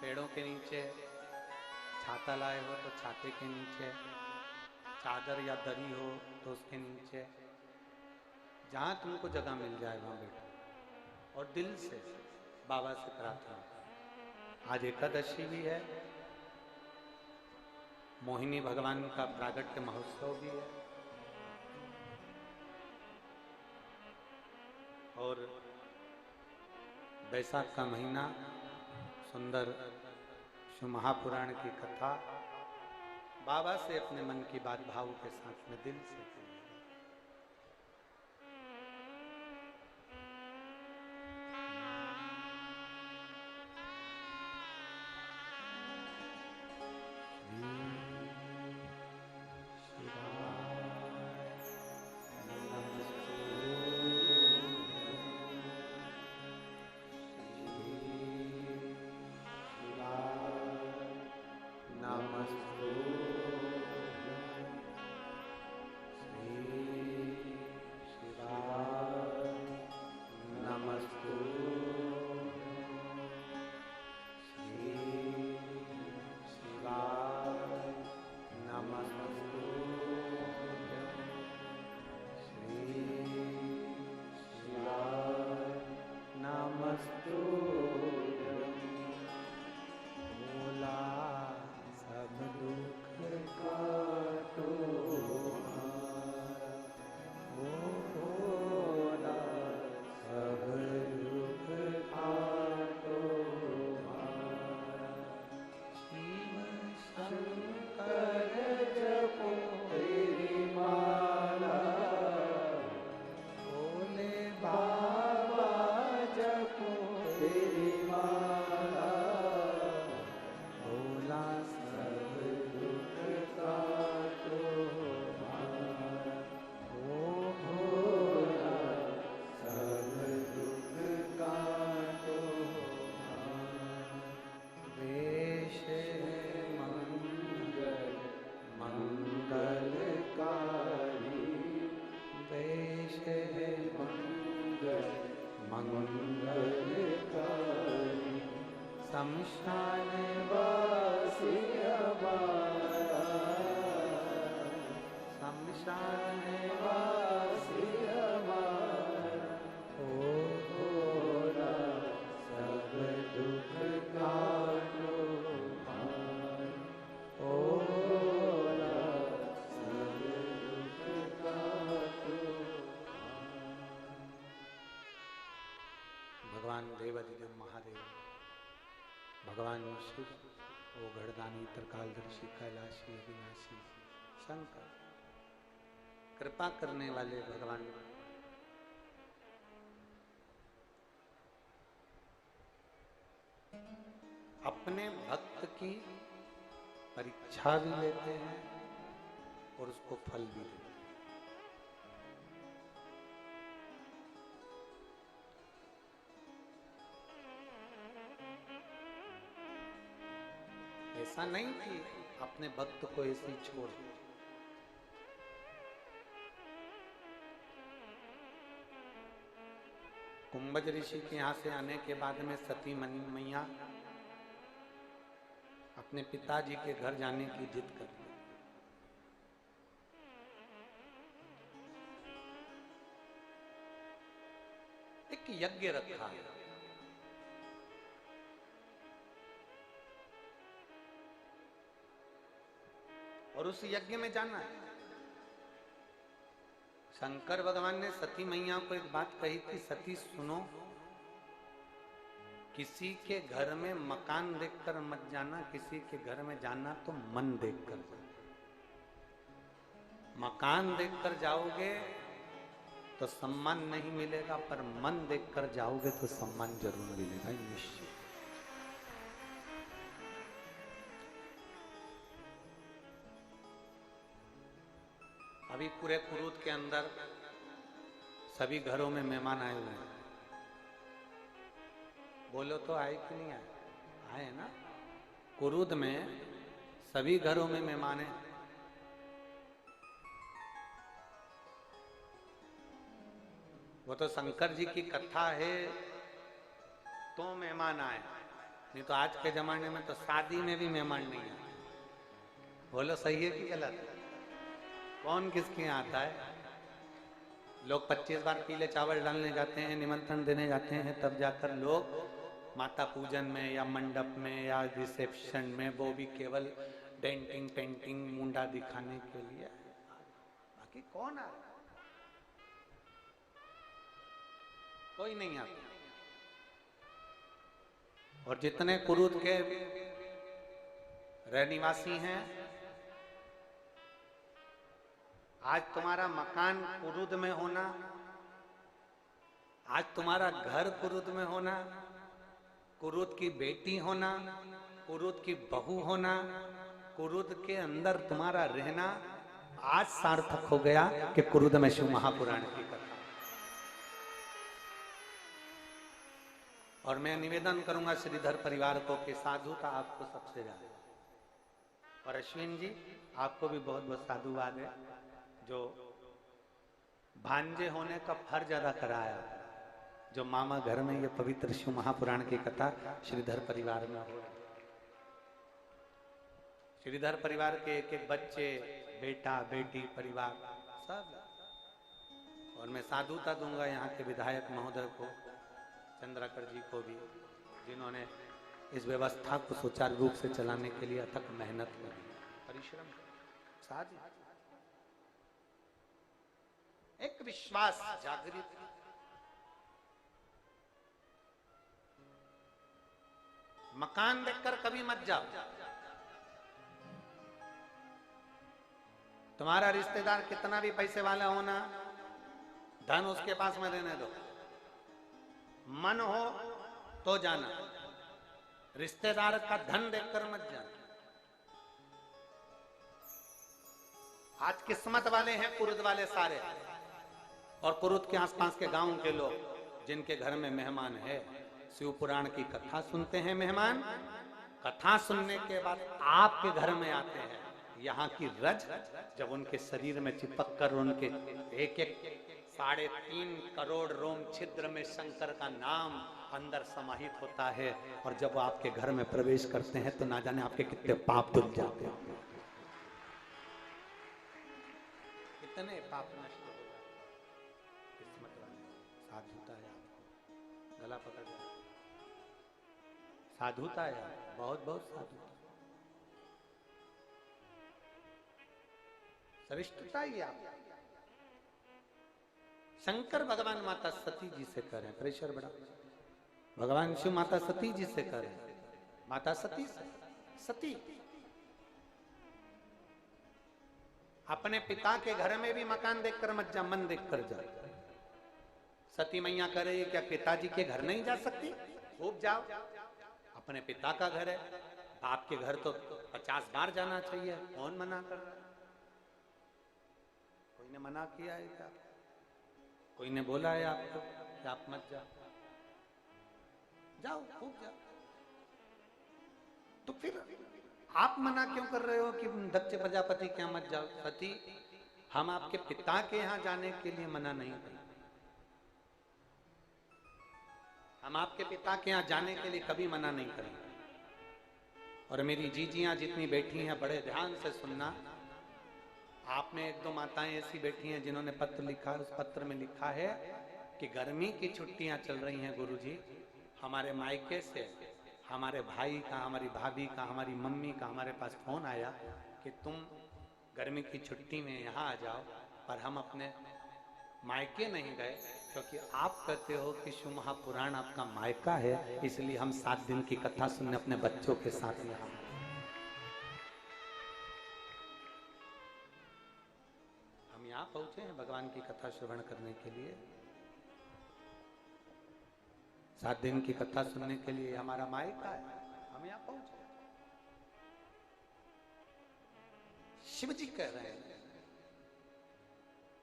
पेड़ों के नीचे, छाता लाए हो तो छाते के नीचे, चादर या दरी हो तो उसके नीचे, जहाँ तुमको जगह मिल जाए वहाँ बैठो और दिल से बाबा से प्रार्थना। आज एकादशी भी है, मोहिनी भगवान का प्रागट्य महोत्सव भी है, और बैसाख का महीना, सुंदर शिव महापुराण की कथा बाबा से अपने मन की बात भाव के साथ में दिल से कहिए। भगवान देवाधिदेव महादेव, भगवान शिव, ओ गढ़दानी त्रिकालदर्शी कैलाशी अविनाशी शंकर, कृपा करने वाले भगवान, अपने भक्त की परीक्षा भी लेते हैं और उसको फल भी देते हैं। ऐसा नहीं कि अपने भक्त को ऐसे छोड़। कुंभज ऋषि के यहाँ से आने के बाद में सती मैया अपने पिताजी के घर जाने की जिद कर ली। एक यज्ञ रखा है, और उस यज्ञ में जाना है। शंकर भगवान ने सती मैया को एक बात कही थी, सती सुनो, किसी के घर में मकान देखकर मत जाना, किसी के घर में जाना तो मन देखकर जाना। मकान देखकर जाओगे तो सम्मान नहीं मिलेगा, पर मन देखकर जाओगे तो सम्मान जरूर मिलेगा, निश्चित। अभी पूरे कुरूद के अंदर सभी घरों में मेहमान आए हुए हैं। बोलो तो आए कि नहीं आए? आए ना। कुरूद में सभी घरों में मेहमान हैं। वो तो शंकर जी की कथा है तो मेहमान आए, नहीं तो आज के जमाने में तो शादी में भी मेहमान नहीं आए। बोलो सही है कि गलत? कौन किसके यहाँ आता है? लोग 25 बार पीले चावल डालने जाते हैं, निमंत्रण देने जाते हैं, तब जाकर लोग माता पूजन में या मंडप में या रिसेप्शन में, वो भी केवल डेंटिंग पेंटिंग मुंडा दिखाने के लिए। बाकी कौन आ रहा? कोई नहीं आता। और जितने कुरुद के रहनिवासी हैं, आज तुम्हारा मकान कुरुद में होना, आज तुम्हारा घर कुरुद में होना, कुरुद की बेटी होना, कुरुद की बहू होना, कुरुद के अंदर तुम्हारा रहना आज सार्थक हो गया कि कुरुद में शिव महापुराण की कथा। और मैं निवेदन करूंगा श्रीधर परिवार को कि साधुता आपको सबसे ज्यादा, और अश्विन जी आपको भी बहुत बहुत साधुवाद है जो भांजे होने का फर्ज अदा कराया, जो मामा घर में ये पवित्र शिव महापुराण की कथा श्रीधर परिवार में हो। श्रीधर परिवार के एक एक बच्चे, बेटा बेटी, परिवार सब। और मैं साधुता दूंगा यहाँ के विधायक महोदय को, चंद्राकर जी को भी, जिन्होंने इस व्यवस्था को सुचारू रूप से चलाने के लिए अथक मेहनत करी, परिश्रम करी। साधु एक विश्वास जागृत, मकान देखकर कभी मत जाओ। तुम्हारा रिश्तेदार कितना भी पैसे वाला होना, धन उसके पास में रहने दो, मन हो तो जाना, रिश्तेदार का धन देखकर मत जाना। आज किस्मत वाले हैं कुरुद वाले सारे, और कुरुद के आसपास के गांव के लोग जिनके घर में मेहमान है, शिव पुराण की कथा सुनते हैं मेहमान, कथा सुनने के बाद आपके घर में आते हैं। यहाँ की रज जब उनके शरीर में चिपक कर उनके एक एक 3.5 करोड़ रोम छिद्र में शंकर का नाम अंदर समाहित होता है, और जब आपके घर में प्रवेश करते हैं तो ना जाने आपके कितने पाप धुल जाते हैं, कितने पाप नष्ट हो जाते। किस्मत वाले साधुता है, आपको गला पकड़ लिया, साधुता है, बहुत बहुत साधुता, श्रेष्ठता ही आप। शंकर भगवान माता सती जी से करें, प्रेशर बढ़ा, भगवान शिव माता सती जी से करें, माता सती से। सती अपने पिता के घर में भी मकान देखकर मत जा, मन देखकर जा। सती मैया करे क्या पिताजी के घर नहीं जा सकती? खूब जाओ, अपने पिता का घर है, आपके घर तो 50 बार जाना चाहिए, कौन मना कर रहा है? कोई ने मना किया है क्या? कोई ने बोला है आपको कि आप मत जाओ? जाओ, खूब जाओ। तो फिर आप मना क्यों कर रहे हो कि दक्ष प्रजापति के यहाँ मत जाओ? सती, हम आपके पिता के यहाँ जाने के लिए मना नहीं कर, हम आपके पिता के यहाँ जाने के लिए कभी मना नहीं करेंगे। और मेरी जीजियां जितनी बैठी हैं, बड़े ध्यान से सुनना। आप में 1-2 माताएं ऐसी बैठी हैं जिन्होंने पत्र लिखा, उस पत्र में लिखा है कि गर्मी की छुट्टियां चल रही हैं गुरुजी, हमारे मायके से हमारे भाई का, हमारी भाभी का, हमारी मम्मी का हमारे पास फोन आया कि तुम गर्मी की छुट्टी में यहाँ आ जाओ, पर हम अपने मायके नहीं गए क्योंकि आप कहते हो कि शिव महापुराण आपका मायका है, इसलिए हम 7 दिन की कथा सुनने अपने बच्चों के साथ यहाँ। हम यहाँ पहुंचे हैं भगवान की कथा श्रवण करने के लिए, 7 दिन की कथा सुनने के लिए हमारा मायका है, हम यहाँ पहुंचे। शिव जी कह रहे हैं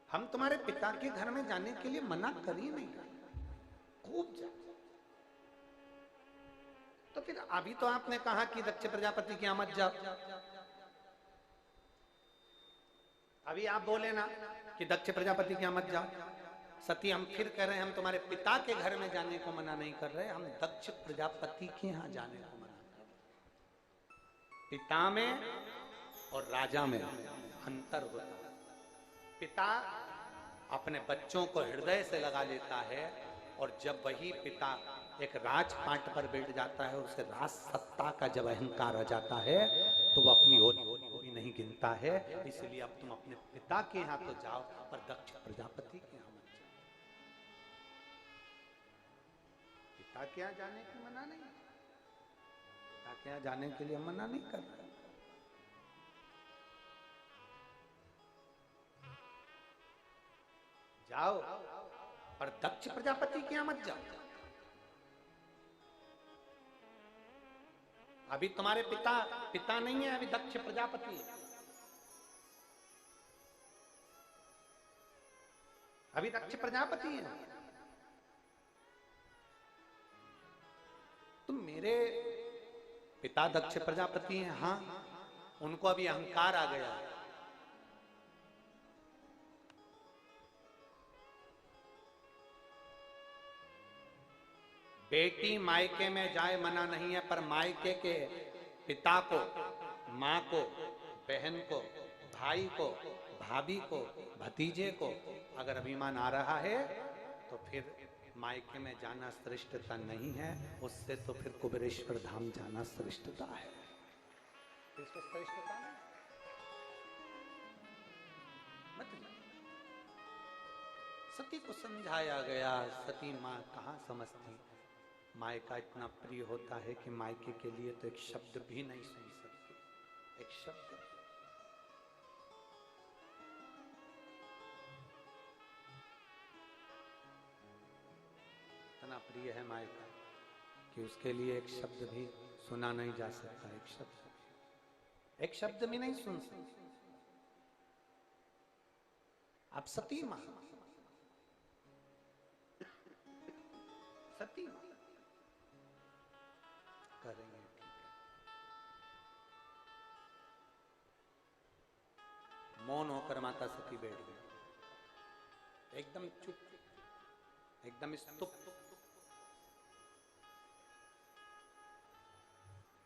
हम तुम्हारे पिता के घर में जाने के लिए मना कर ही नहीं, खूब जा। तो फिर अभी तो आपने कहा कि दक्ष प्रजापति की मत जाओ, अभी आप बोले ना कि दक्ष प्रजापति की मत जाओ। सती, हम फिर कह रहे हैं हम तुम्हारे पिता के घर में जाने को मना नहीं कर रहे, हम दक्ष प्रजापति के यहाँ जाने को मना कर रहे। पिता में और राजा में अंतर होता है। पिता अपने बच्चों को हृदय से लगा लेता है, और जब वही पिता एक राजपाट पर बैठ जाता है और उसे राज सत्ता का जब अहंकार आ जाता है तो वो अपनी होली को भी नहीं गिनता है। इसलिए अब तुम अपने पिता के यहाँ तो जाओ पर दक्ष प्रजापति के यहाँ मत जाओ। पिता के यहाँ जाने की मना नहीं, पिता के यहाँ जाने के लिए मना नहीं कर रहा। जाओ पर दक्ष प्रजापति के यहाँ मत जाओ। अभी तुम्हारे पिता नहीं है, अभी दक्ष प्रजापति है। अभी दक्ष प्रजापति है। तुम मेरे पिता दक्ष प्रजापति हैं, हाँ, उनको अभी अहंकार आ गया है। बेटी मायके में जाए मना नहीं है, पर मायके के पिता को, माँ को, बहन को, भाई को, भाभी को, भतीजे को अगर अभिमान आ रहा है तो फिर मायके में जाना श्रेष्ठता नहीं है, उससे तो फिर कुबेरेश्वर धाम जाना श्रेष्ठता है। इसको श्रेष्ठता नहीं मत। सती को समझाया गया, सती माँ कहाँ समझती। मायका इतना प्रिय होता है कि मायके के लिए तो एक शब्द भी नहीं सुन सकती, एक शब्द। इतना प्रिय है मायका कि उसके लिए एक शब्द भी सुना नहीं जा सकता, एक शब्द भी नहीं सुन सकता। अब सती मां, सती मां करेंगे, मौन होकर माता सती बैठ गई, एकदम चुप, एकदम स्तुप।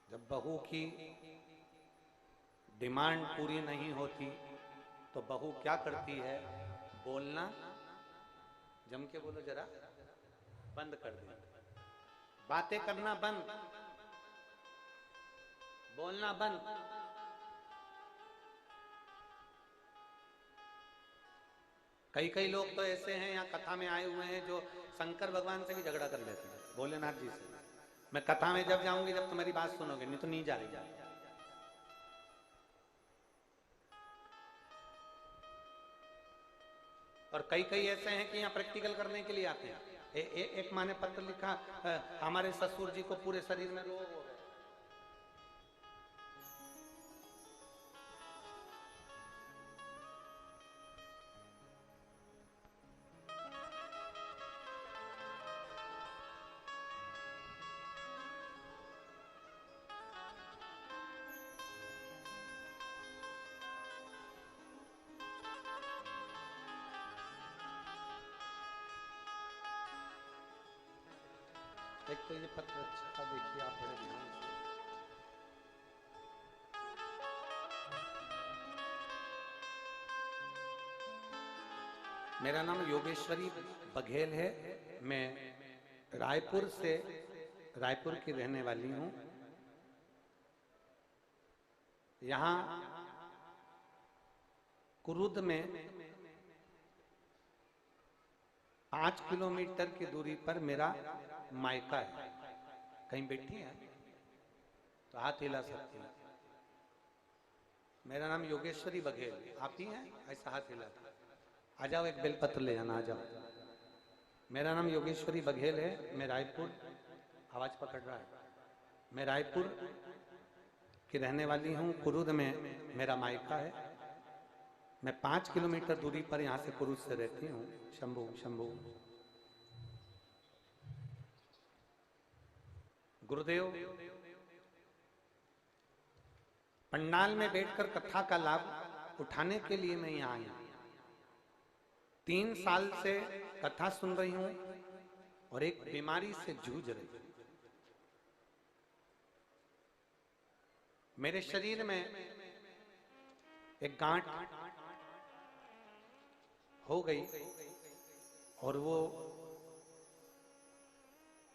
जब बहू की डिमांड पूरी नहीं होती तो बहू क्या करती है? बोलना, जम के बोलो जरा, बंद कर दे, बातें करना बंद, बोलना बंद। कई लोग तो ऐसे हैं यहाँ कथा में आए हुए हैं जो शंकर भगवान से भी झगड़ा कर लेते हैं, भोलेनाथ जी से। मैं कथा में जब जाऊंगी जब तुम्हारी बात सुनोगे, नहीं तो नहीं जा रही। और कई ऐसे हैं कि यहाँ प्रैक्टिकल करने के लिए आते हैं। एक माँ ने पत्र लिखा, हमारे ससुर जी को पूरे शरीर में रोग हो गया। एक तो ये पत्र अच्छा देखिए आप बड़े ध्यान से। मेरा नाम योगेश्वरी बघेल है, मैं रायपुर की रहने वाली हूँ। यहाँ कुरुद में 5 किलोमीटर की दूरी पर मेरा मायका है। कहीं बैठी है तो हाथ हिला सकती है। मेरा नाम योगेश्वरी बघेल, आप ही हैं? ऐसा हाथ हिला, आ जाओ, एक बेलपत्र ले जाना, आ जाओ। मेरा नाम योगेश्वरी बघेल है, मैं रायपुर, आवाज पकड़ रहा है, मैं रायपुर की रहने वाली हूँ। कुरुद में मेरा मायका है। मैं 5 किलोमीटर दूरी पर यहाँ से कुरुद से रहती हूँ। शंभू गुरुदेव, पंडाल में बैठकर कथा का लाभ उठाने के लिए मैं यहाँ आई। 3 साल से कथा सुन रही हूँ और एक बीमारी से जूझ रही हूँ। मेरे शरीर में एक गांठ हो गई और वो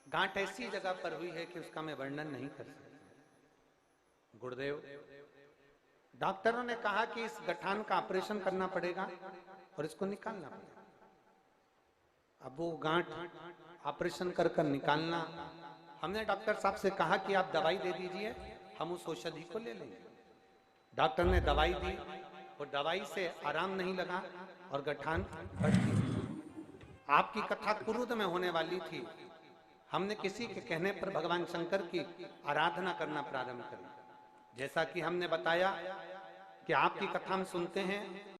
गांठ ऐसी जगह पर हुई है कि उसका मैं वर्णन नहीं कर सकता। गुरुदेव, डॉक्टरों ने कहा कि इस गठान का ऑपरेशन करना पड़ेगा और इसको निकालना पड़ेगा। अब वो गांठ ऑपरेशन कर कर निकालना, हमने डॉक्टर साहब से कहा कि आप दवाई दे दीजिए, हम उस औषधि को ले लेंगे। डॉक्टर ने दवाई दी और दवाई से आराम नहीं लगा और गठान बढ़ती। आपकी कथा कुरुद में होने वाली थी, हमने किसी के कहने पर भगवान शंकर की आराधना करना प्रारंभ करी। जैसा कि हमने बताया कि आपकी कथा हम सुनते हैं